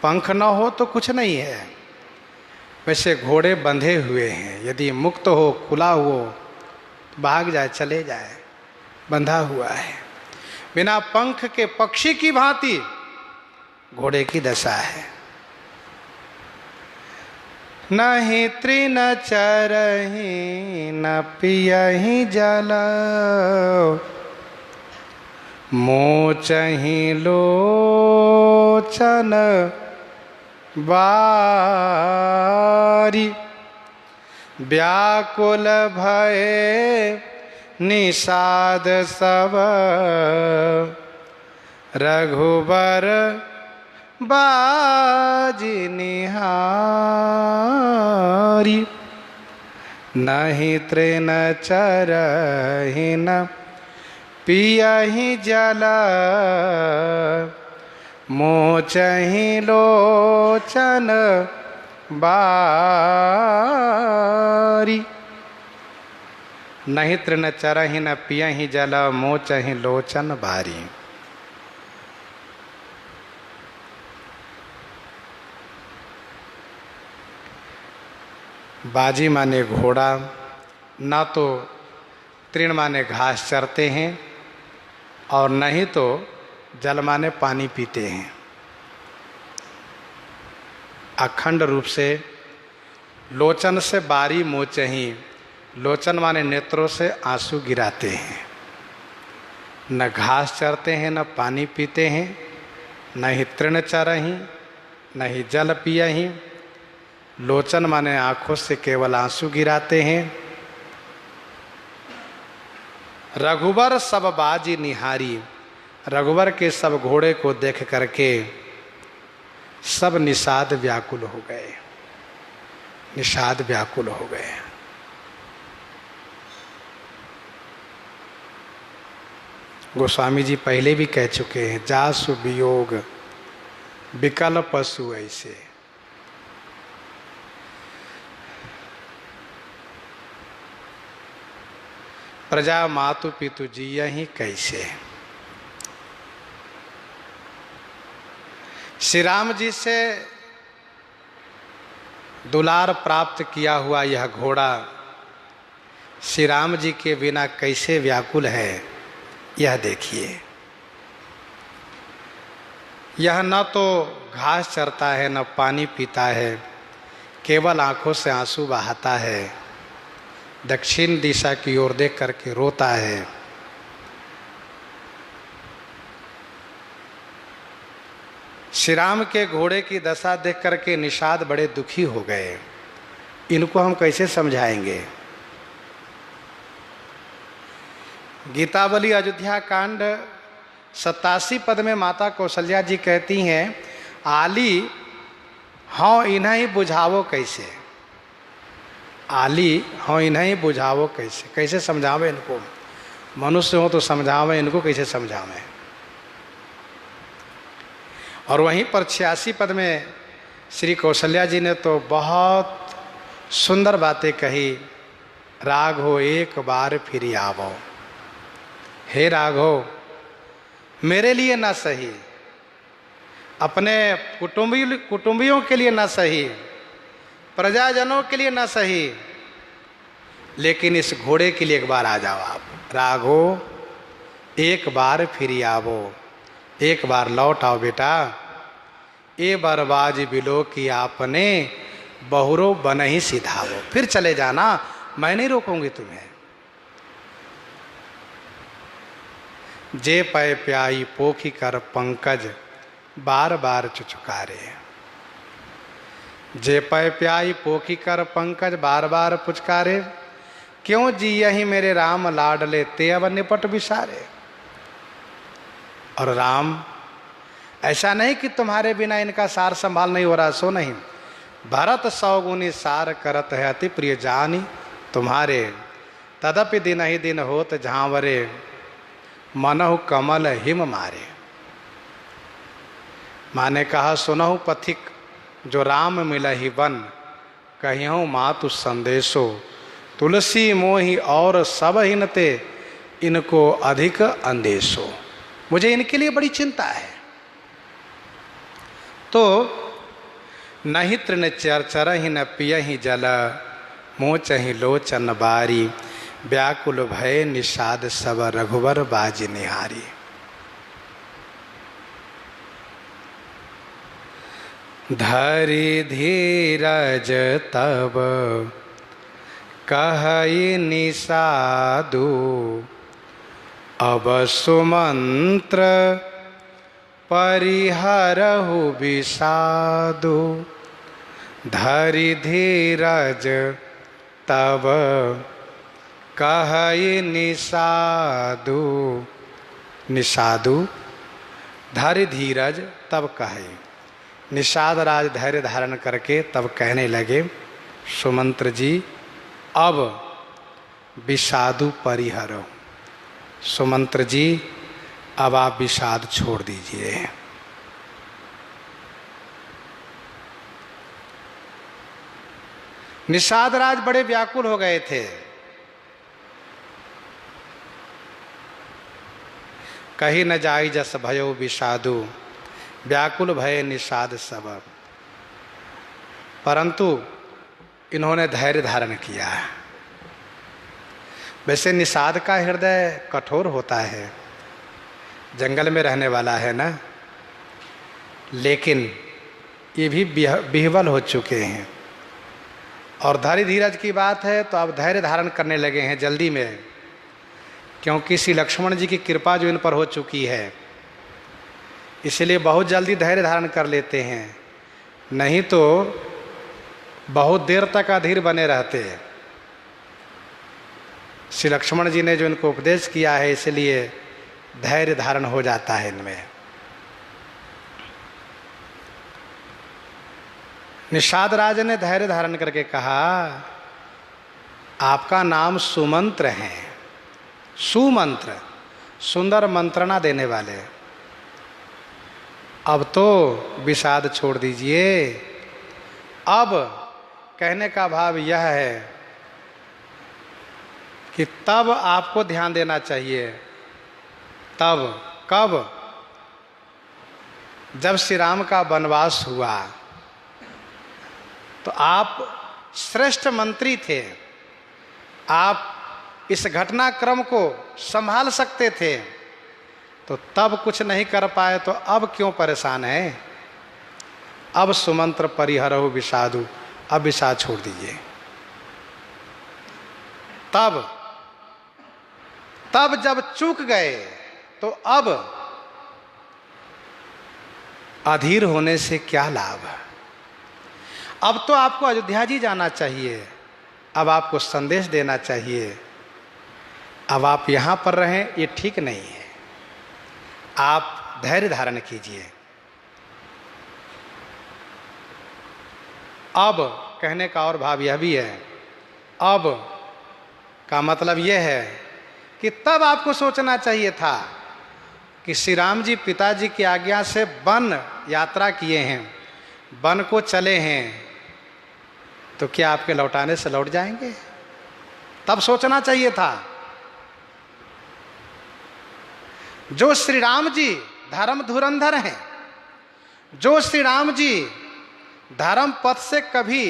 पंख न हो तो कुछ नहीं है। वैसे घोड़े बंधे हुए हैं, यदि मुक्त हो, खुला हो, भाग जाए, चले जाए, बंधा हुआ है। बिना पंख के पक्षी की भांति घोड़े की दशा है। नहीं तृण चरहि न पियहि जल, मोचहि लोचन बारी। व्याकुल भये निषाद सब, रघुबर बाजी निहारी। नहीं तृण चरहि न पियहि जल मोचहि लोचन बारी। नहीं तृण चरहि न पियहि जल मोचहि लोचन बारी। बाजी माने घोड़ा, ना तो तृण माने घास चरते हैं और नहीं तो जल माने पानी पीते हैं। अखंड रूप से लोचन से बारी मोचही, लोचन माने नेत्रों से आंसू गिराते हैं। न घास चरते हैं न पानी पीते हैं, न ही तृण चरही न ही जल पियही। लोचन माने आंखों से केवल आंसू गिराते हैं। रघुवर सब बाजी निहारी, रघुवर के सब घोड़े को देख करके सब निषाद व्याकुल हो गए, निषाद व्याकुल हो गए। गोस्वामी जी पहले भी कह चुके हैं, जासु वियोग विकल पशु ऐसे। प्रजा मातु पितु जियहि कैसे। श्री राम जी से दुलार प्राप्त किया हुआ यह घोड़ा श्री राम जी के बिना कैसे व्याकुल है, यह देखिए। यह न तो घास चरता है न पानी पीता है, केवल आंखों से आंसू बहाता है, दक्षिण दिशा की ओर देख करके रोता है। श्री राम के घोड़े की दशा देख करके निषाद बड़े दुखी हो गए। इनको हम कैसे समझाएंगे। गीतावली अयोध्या कांड 87 पद में माता कौशल्या जी कहती हैं, आली हाँ इन्हें ही बुझावो कैसे। आली हाँ इन्हें ही बुझावो कैसे, कैसे समझावे इनको। मनुष्य हो तो समझावे, इनको कैसे समझावे। और वहीं पर 86 पद में श्री कौशल्या जी ने तो बहुत सुंदर बातें कही। राघो एक बार फिर आवो, हे राघव मेरे लिए ना सही, अपने कुटुंबियों के लिए ना सही, प्रजाजनों के लिए ना सही, लेकिन इस घोड़े के लिए एक बार आ जाओ आप। राघो एक बार फिर आवो, एक बार लौट आओ बेटा। ए बरबाज बिलो की आपने बहुरो बन ही सिधावो। फिर चले जाना, मैं नहीं रोकूंगी तुम्हें। जे पै प्याई पोखी कर पंकज बार बार चुचुकारे। जे पै प्याई पोखी कर पंकज बार बार पुचकारे। क्यों जी यही मेरे राम लाडले ते अब निपट विसारे। और राम ऐसा नहीं कि तुम्हारे बिना इनका सार संभाल नहीं हो रहा, सो नहीं। भरत सौगुनी सार करत है अति प्रिय जानी तुम्हारे। तदपि दिन ही दिन होत झांवरे मनहु कमल हिम मारे। माने कहा, सुनहु पथिक जो राम मिलहि वन, कहियहु मातु संदेशो। तुलसी मोहि और सब हिनते इनको अधिक अंदेशो। मुझे इनके लिए बड़ी चिंता है। तो नहीं तृण चरहि न पियहि जल, मोचहि लोचन बारी। व्याकुल भय निषाद सब रघुवर बाज निहारी। धरि धीरज तब कहई निषादु, अब सुमंत्र परिहरहु विषादु। धरि धीरज तब कहई निषादु। निषादु धरि धीरज तब कहे। निषाद राज धैर्य धारण करके तब कहने लगे, सुमंत्र जी अब विषादु परिहरो। सुमंत्र जी, अब आप विषाद छोड़ दीजिए। निषाद राज बड़े व्याकुल हो गए थे। कहीं न जाई जस भयो विषादु, व्याकुल भय निषाद सब। परंतु इन्होंने धैर्य धारण किया। वैसे निषाद का हृदय कठोर होता है, जंगल में रहने वाला है ना, लेकिन ये भी विह्वल हो चुके हैं। और धैर्य धीरज की बात है तो अब धैर्य धारण करने लगे हैं जल्दी में, क्योंकि श्री लक्ष्मण जी की कृपा जो इन पर हो चुकी है, इसलिए बहुत जल्दी धैर्य धारण कर लेते हैं। नहीं तो बहुत देर तक अधीर बने रहते। श्री लक्ष्मण जी ने जो इनको उपदेश किया है, इसलिए धैर्य धारण हो जाता है इनमें। निषाद राज ने धैर्य धारण करके कहा, आपका नाम सुमंत्र है। सुमंत्र, सुंदर मंत्रणा देने वाले। अब तो विषाद छोड़ दीजिए। अब कहने का भाव यह है कि तब आपको ध्यान देना चाहिए। तब कब? जब श्री राम का वनवास हुआ तो आप श्रेष्ठ मंत्री थे, आप इस घटनाक्रम को संभाल सकते थे, तो तब कुछ नहीं कर पाए तो अब क्यों परेशान हैं? अब सुमंत्र परिहरहु विषादु, अब विषाद छोड़ दीजिए। तब जब चूक गए तो अब अधीर होने से क्या लाभ? अब तो आपको अयोध्या जी जाना चाहिए। अब आपको संदेश देना चाहिए। अब आप यहाँ पर रहें, ये ठीक नहीं है। आप धैर्य धारण कीजिए। अब कहने का और भाव यह भी है, अब का मतलब यह है कि तब आपको सोचना चाहिए था कि श्री राम जी पिताजी की आज्ञा से वन यात्रा किए हैं, वन को चले हैं, तो क्या आपके लौटाने से लौट जाएंगे? तब सोचना चाहिए था। जो श्री राम जी धर्म धुरंधर हैं, जो श्री राम जी धर्म पथ से कभी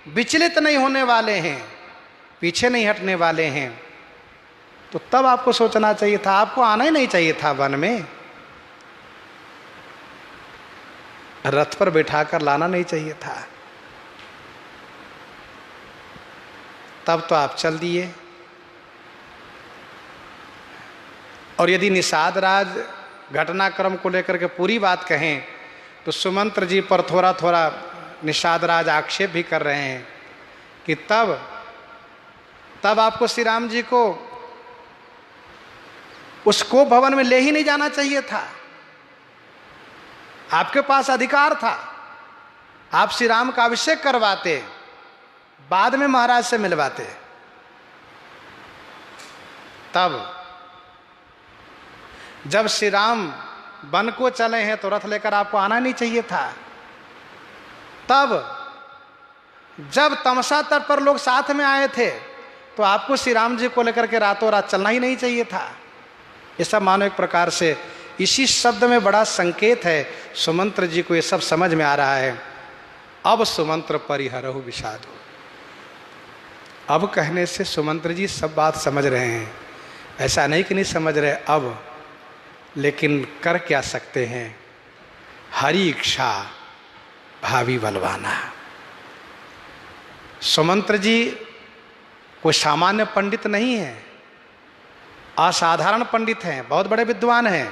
विचलित नहीं होने वाले हैं, पीछे नहीं हटने वाले हैं, तो तब आपको सोचना चाहिए था। आपको आना ही नहीं चाहिए था वन में। रथ पर बैठाकर लाना नहीं चाहिए था। तब तो आप चल दिए। और यदि निषाद राज घटनाक्रम को लेकर के पूरी बात कहें तो सुमंत्र जी पर थोड़ा थोड़ा निषाद राज आक्षेप भी कर रहे हैं कि तब आपको श्री राम जी को उसको भवन में ले ही नहीं जाना चाहिए था। आपके पास अधिकार था, आप श्री राम का अभिषेक करवाते, बाद में महाराज से मिलवाते। तब जब श्री राम वन को चले हैं तो रथ लेकर आपको आना नहीं चाहिए था। तब जब तमसा तट पर लोग साथ में आए थे तो आपको श्री राम जी को लेकर के रातों रात चलना ही नहीं चाहिए था। ये सब मानो एक प्रकार से इसी शब्द में बड़ा संकेत है। सुमंत्र जी को ये सब समझ में आ रहा है। अब सुमंत्र परिहरहु विषादु। अब कहने से सुमंत्र जी सब बात समझ रहे हैं, ऐसा नहीं कि नहीं समझ रहे अब, लेकिन कर क्या सकते हैं? हरि इच्छा भावी बलवाना। सुमंत्र जी कोई सामान्य पंडित नहीं है, असाधारण पंडित हैं, बहुत बड़े विद्वान हैं।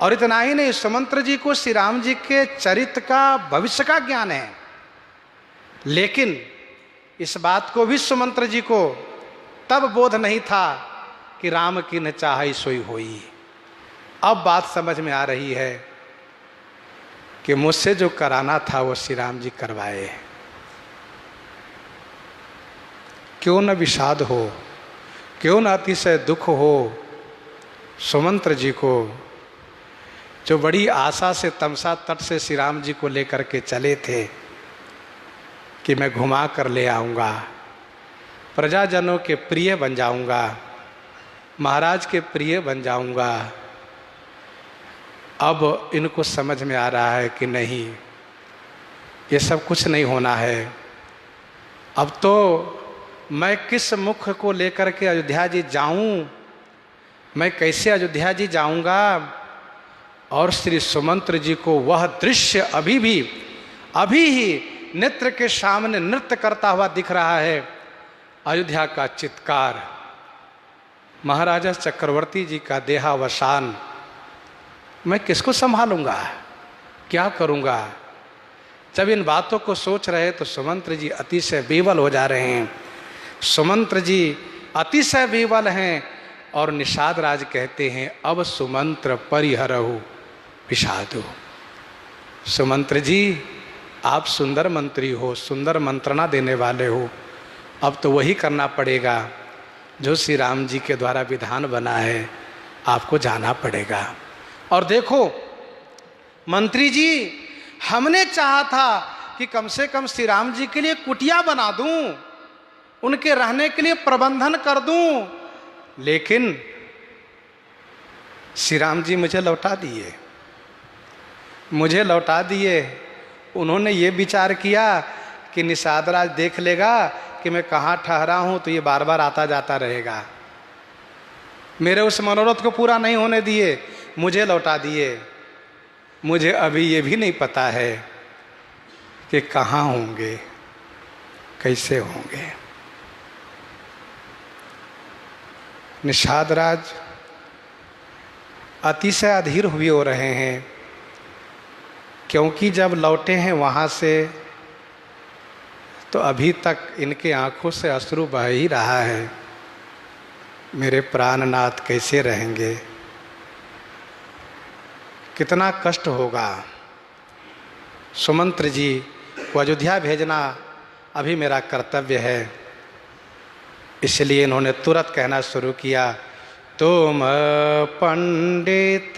और इतना ही नहीं, सुमंत्र जी को श्री राम जी के चरित्र का, भविष्य का ज्ञान है। लेकिन इस बात को भी सुमंत्र जी को तब बोध नहीं था कि राम की न चाहई सोई होई। अब बात समझ में आ रही है कि मुझसे जो कराना था वो श्री राम जी करवाए। क्यों न विषाद हो, क्यों न अतिशय दुख हो सुमंत्र जी को, जो बड़ी आशा से तमसा तट से श्री राम जी को लेकर के चले थे कि मैं घुमा कर ले आऊँगा, प्रजाजनों के प्रिय बन जाऊँगा, महाराज के प्रिय बन जाऊँगा। अब इनको समझ में आ रहा है कि नहीं, ये सब कुछ नहीं होना है। अब तो मैं किस मुख को लेकर के अयोध्या जी जाऊं, मैं कैसे अयोध्या जी जाऊंगा। और श्री सुमंत्र जी को वह दृश्य अभी ही नेत्र के सामने नृत्य करता हुआ दिख रहा है। अयोध्या का चित्कार, महाराजा चक्रवर्ती जी का देहावसान, मैं किसको संभालूंगा, क्या करूंगा। जब इन बातों को सोच रहे तो सुमंत्र जी अतिशय विवल हो जा रहे हैं। सुमंत्र जी अतिशय विवल हैं और निषाद राज कहते हैं अब सुमंत्र परिहरहु विषादो। सुमंत्र जी आप सुंदर मंत्री हो, सुंदर मंत्रणा देने वाले हो, अब तो वही करना पड़ेगा जो श्री राम जी के द्वारा विधान बना है, आपको जाना पड़ेगा। और देखो मंत्री जी, हमने चाहा था कि कम से कम श्री राम जी के लिए कुटिया बना दूं, उनके रहने के लिए प्रबंधन कर दूं, लेकिन श्री राम जी मुझे लौटा दिए। उन्होंने ये विचार किया कि निषाद राज देख लेगा कि मैं कहाँ ठहरा हूं तो ये बार बार आता जाता रहेगा। मेरे उस मनोरथ को पूरा नहीं होने दिए, मुझे लौटा दिए। मुझे अभी ये भी नहीं पता है कि कहाँ होंगे, कैसे होंगे। निषाद राज अतिशय अधीर हुए हो रहे हैं, क्योंकि जब लौटे हैं वहाँ से तो अभी तक इनके आंखों से अश्रु बह ही रहा है। मेरे प्राणनाथ कैसे रहेंगे, कितना कष्ट होगा। सुमंत्र जी को अयोध्या भेजना अभी मेरा कर्तव्य है। इसलिए इन्होंने तुरंत कहना शुरू किया, तुम पंडित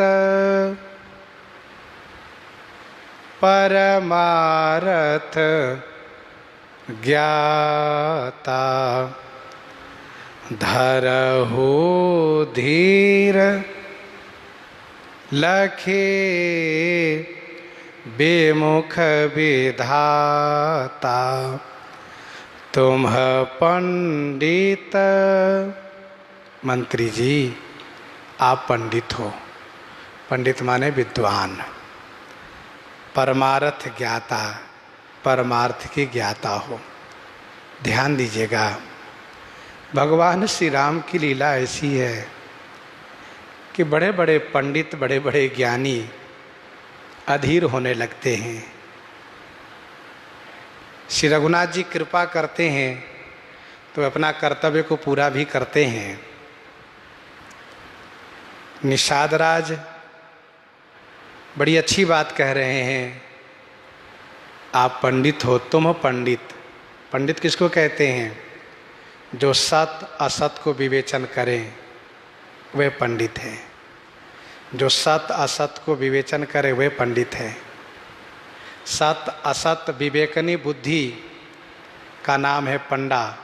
परमारथ ज्ञाता, धरहु धीर लखे बेमुख विधाता, तुम पंडित। मंत्री जी आप पंडित हो, पंडित माने विद्वान, परमार्थ ज्ञाता, परमार्थ की ज्ञाता हो। ध्यान दीजिएगा, भगवान श्री राम की लीला ऐसी है कि बड़े बड़े पंडित, बड़े बड़े ज्ञानी अधीर होने लगते हैं। श्री रघुनाथ जी कृपा करते हैं तो अपना कर्तव्य को पूरा भी करते हैं। निषाद राज बड़ी अच्छी बात कह रहे हैं, आप पंडित हो, तुम पंडित। पंडित किसको कहते हैं? जो सत असत को विवेचन करें वे पंडित हैं। जो सत असत को विवेचन करे वे पंडित हैं। सत असत विवेकनी बुद्धि का नाम है पंडा।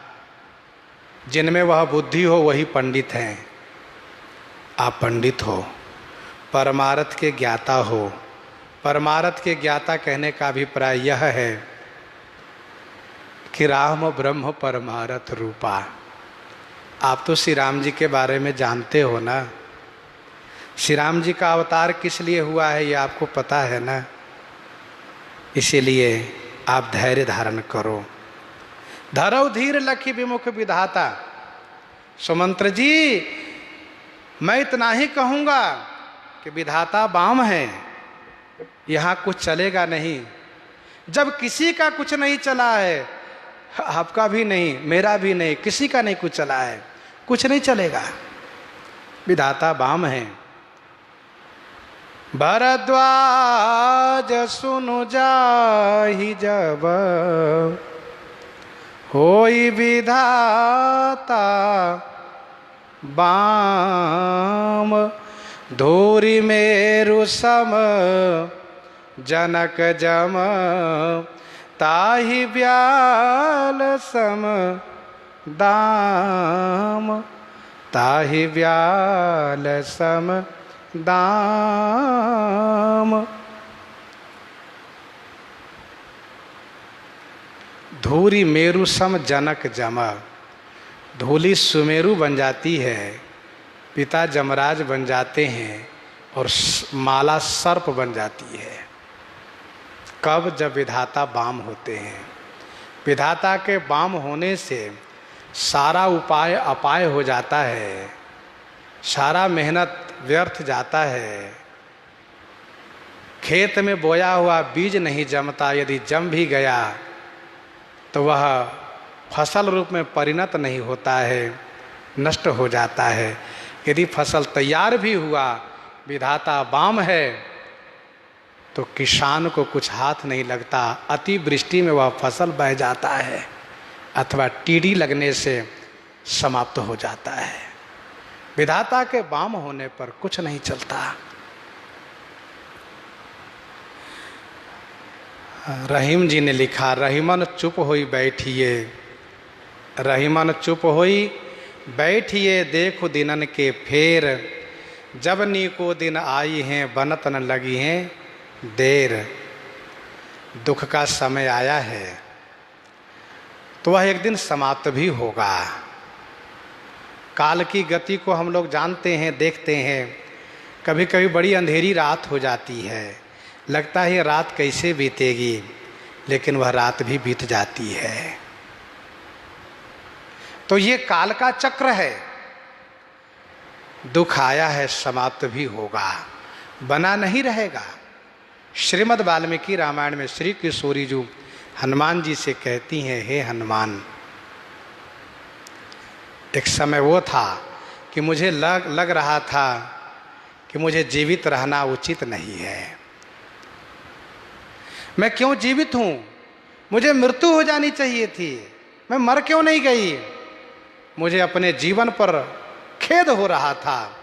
जिनमें वह बुद्धि हो वही पंडित हैं। आप पंडित हो, परमार्थ के ज्ञाता हो। परमार्थ के ज्ञाता कहने का अभिप्राय यह है कि राम ब्रह्म परमार्थ रूपा। आप तो श्री राम जी के बारे में जानते हो ना, श्री राम जी का अवतार किस लिए हुआ है ये आपको पता है ना। इसीलिए आप धैर्य धारण करो। धरौ धीर लखी विमुख विधाता। सुमंत्र जी मैं इतना ही कहूँगा कि विधाता बाम है, यहाँ कुछ चलेगा नहीं। जब किसी का कुछ नहीं चला है, आपका भी नहीं, मेरा भी नहीं, किसी का नहीं कुछ चला है, कुछ नहीं चलेगा। विधाता बाम है। भरद्वाज सुनु जाहि जब होई विधाता बाम, धूरी मेरु सम जनक जम, ताहि व्याल सम दाम, ताहि व्याल सम दाम। धूरी मेरु सम जनक जम, धूली सुमेरु बन जाती है, पिता जमराज बन जाते हैं, और माला सर्प बन जाती है। कब? जब विधाता बाम होते हैं। विधाता के बाम होने से सारा उपाय अपाय हो जाता है, सारा मेहनत व्यर्थ जाता है। खेत में बोया हुआ बीज नहीं जमता, यदि जम भी गया तो वह फसल रूप में परिणत नहीं होता है, नष्ट हो जाता है। यदि फसल तैयार भी हुआ, विधाता बाम है, तो किसान को कुछ हाथ नहीं लगता। अतिवृष्टि में वह फसल बह जाता है अथवा टीडी लगने से समाप्त हो जाता है। विधाता के बाम होने पर कुछ नहीं चलता। रहीम जी ने लिखा, रहीमन चुप होई बैठिए, रहीमन चुप होई बैठिए, देखो दिनन के फेर, जब नीको दिन आई हैं बनत न लगी हैं देर। दुख का समय आया है तो वह एक दिन समाप्त भी होगा। काल की गति को हम लोग जानते हैं, देखते हैं। कभी कभी बड़ी अंधेरी रात हो जाती है, लगता है रात कैसे बीतेगी, लेकिन वह रात भी बीत जाती है। तो ये काल का चक्र है। दुख आया है, समाप्त भी होगा, बना नहीं रहेगा। श्रीमद् वाल्मीकि रामायण में श्री किशोरी जी हनुमान जी से कहती हैं, हे हनुमान, एक समय वो था कि मुझे लग रहा था कि मुझे जीवित रहना उचित नहीं है। मैं क्यों जीवित हूँ? मुझे मृत्यु हो जानी चाहिए थी, मैं मर क्यों नहीं गई? मुझे अपने जीवन पर खेद हो रहा था,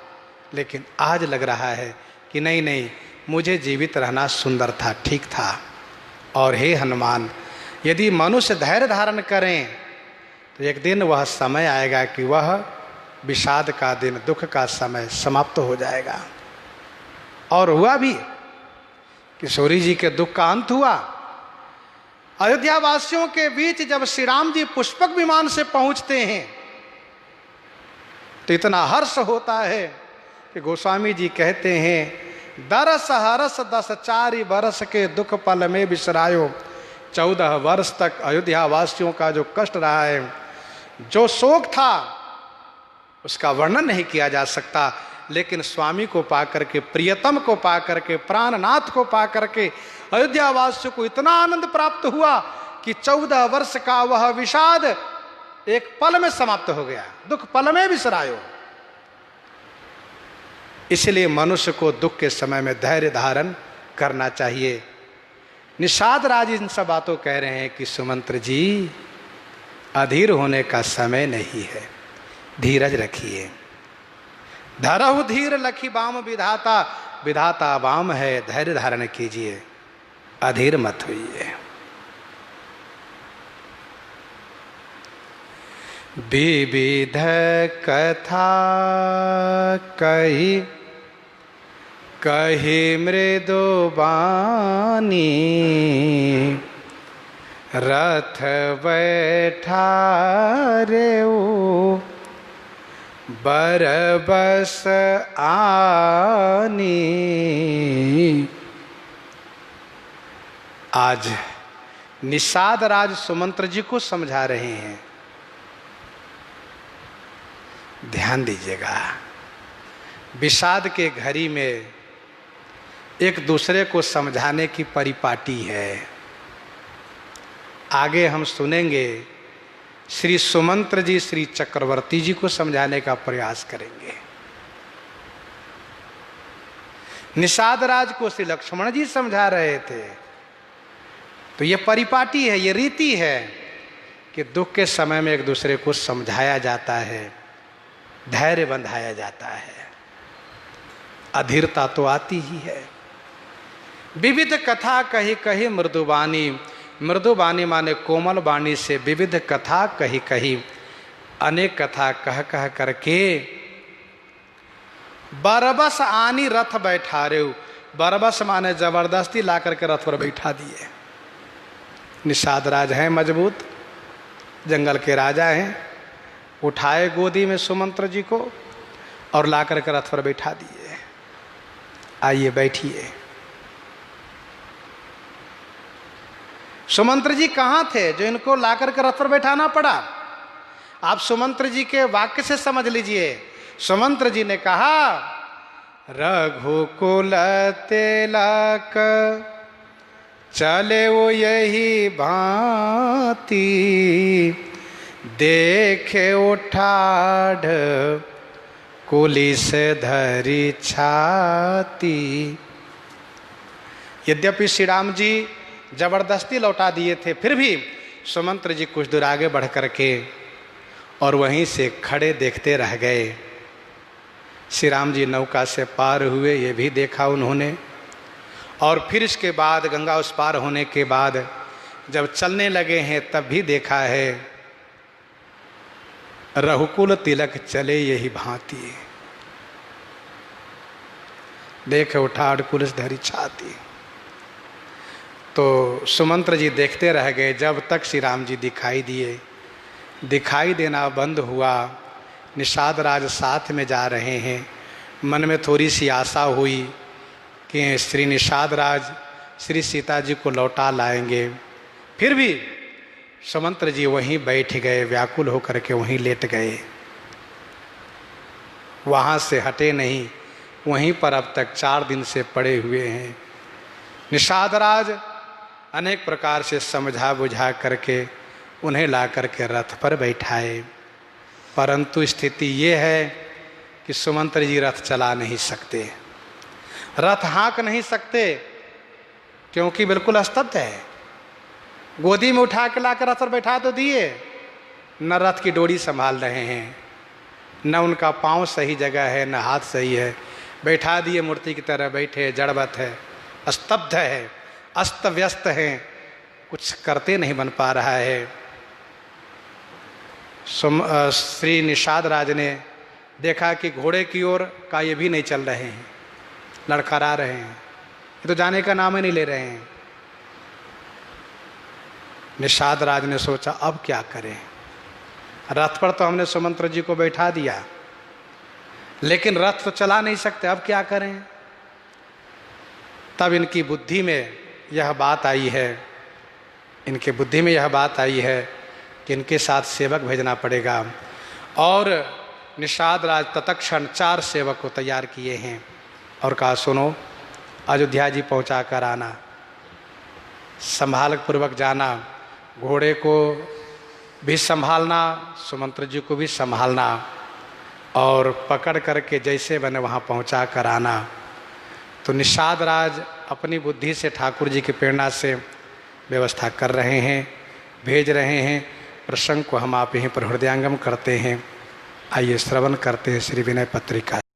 लेकिन आज लग रहा है कि नहीं नहीं, मुझे जीवित रहना सुंदर था, ठीक था। और हे हनुमान, यदि मनुष्य धैर्य धारण करें तो एक दिन वह समय आएगा कि वह विषाद का दिन, दुख का समय समाप्त हो जाएगा। और हुआ भी। किशोरी जी के दुख का अंत हुआ। अयोध्या वासियों के बीच जब श्री राम जी पुष्पक विमान से पहुंचते हैं तो इतना हर्ष होता है कि गोस्वामी जी कहते हैं, दरस हरस 10 4 बरस के दुख पल में बिसरायो। 14 वर्ष तक अयोध्या वासियों का जो कष्ट रहा है, जो शोक था, उसका वर्णन नहीं किया जा सकता। लेकिन स्वामी को पाकर के, प्रियतम को पाकर के, प्राणनाथ को पाकर के अयोध्या वासियों को इतना आनंद प्राप्त हुआ कि 14 वर्ष का वह विषाद एक पल में समाप्त हो गया। दुख पल में बिसरायो। इसलिए मनुष्य को दुख के समय में धैर्य धारण करना चाहिए। निषाद राज इन सब बातों कह रहे हैं कि सुमंत्र जी, अधीर होने का समय नहीं है, धीरज रखिए। धरहु धीर लखी बाम विधाता, विधाता बाम है, धैर्य धारण कीजिए, अधीर मत होइए। विविध कथा कही कही मृदु बानी, रथ बैठा रेऊ बरबस आनी। आज निषाद राज सुमंत्र जी को समझा रहे हैं, ध्यान दीजिएगा। विषाद के घड़ी में एक दूसरे को समझाने की परिपाटी है। आगे हम सुनेंगे श्री सुमंत्र जी श्री चक्रवर्ती जी को समझाने का प्रयास करेंगे। निषाद राज को श्री लक्ष्मण जी समझा रहे थे। तो ये परिपाटी है, ये रीति है कि दुख के समय में एक दूसरे को समझाया जाता है, धैर्य बंधाया जाता है, अधीरता तो आती ही है। विविध कथा कही कही मृदुबानी, मृदुबानी माने कोमल वाणी से विविध कथा कही कही, अनेक कथा कह कह करके बरबस आनी रथ बैठा रे। बरबस माने जबरदस्ती ला करके रथ पर बैठा दिए। निषाद राज हैं मजबूत, जंगल के राजा हैं, उठाए गोदी में सुमंत्र जी को और ला करके रथ पर बैठा दिए। आइए बैठिए। सुमंत्र जी कहाँ थे जो इनको ला करके रथ पर बैठाना पड़ा? आप सुमंत्र जी के वाक्य से समझ लीजिए। सुमंत्र जी ने कहा, रघुकुल तिलक चले वो यही भांति, देखे उठाढ़ कुलिस धरी छाती। यद्यपि श्री राम जी जबरदस्ती लौटा दिए थे, फिर भी सुमंत्र जी कुछ दूर आगे बढ़ करके और वहीं से खड़े देखते रह गए। श्री राम जी नौका से पार हुए, ये भी देखा उन्होंने। और फिर इसके बाद गंगा उस पार होने के बाद जब चलने लगे हैं तब भी देखा है, रघुकुल तिलक चले यही भांति, देख उठाड़ कुलिस धरी छाती। तो सुमंत्र जी देखते रह गए जब तक श्री राम जी दिखाई दिए। दिखाई देना बंद हुआ, निषाद राज साथ में जा रहे हैं। मन में थोड़ी सी आशा हुई कि श्री निषाद राज श्री सीता जी को लौटा लाएंगे। फिर भी सुमंत्र जी वहीं बैठ गए, व्याकुल होकर के वहीं लेट गए, वहाँ से हटे नहीं, वहीं पर अब तक 4 दिन से पड़े हुए हैं। निषाद राज अनेक प्रकार से समझा बुझा करके उन्हें ला करके रथ पर बैठाए, परंतु स्थिति ये है कि सुमंत्र जी रथ चला नहीं सकते, रथ हाँक नहीं सकते, क्योंकि बिल्कुल स्तब्ध है। गोदी में उठा के लाकर रथ पर बैठा तो दिए, न रथ की डोरी संभाल रहे हैं, न उनका पाँव सही जगह है, न हाथ सही है। बैठा दिए, मूर्ति की तरह बैठे, जड़वत है, स्तब्ध है, अस्त व्यस्त हैं, कुछ करते नहीं बन पा रहा है। श्री निषाद राज ने देखा कि घोड़े की ओर का ये भी नहीं चल रहे हैं, लड़खड़ा रहे हैं, ये तो जाने का नाम ही नहीं ले रहे हैं। निषाद राज ने सोचा अब क्या करें, रथ पर तो हमने सुमंत्र जी को बैठा दिया, लेकिन रथ तो चला नहीं सकते, अब क्या करें। तब इनकी बुद्धि में यह बात आई है, इनके बुद्धि में यह बात आई है कि इनके साथ सेवक भेजना पड़ेगा। और निषाद राज तत्क्षण 4 सेवक को तैयार किए हैं और कहा, सुनो, अयोध्या जी पहुंचा कर आना, संभाल पूर्वक जाना, घोड़े को भी संभालना, सुमंत्र जी को भी संभालना, और पकड़ करके जैसे बने वहाँ पहुँचा कर आना। तो निषाद राज अपनी बुद्धि से ठाकुर जी की प्रेरणा से व्यवस्था कर रहे हैं, भेज रहे हैं। प्रसंग को हम आप यहीं पर हृदयांगम करते हैं। आइए श्रवण करते हैं श्री विनय पत्रिका।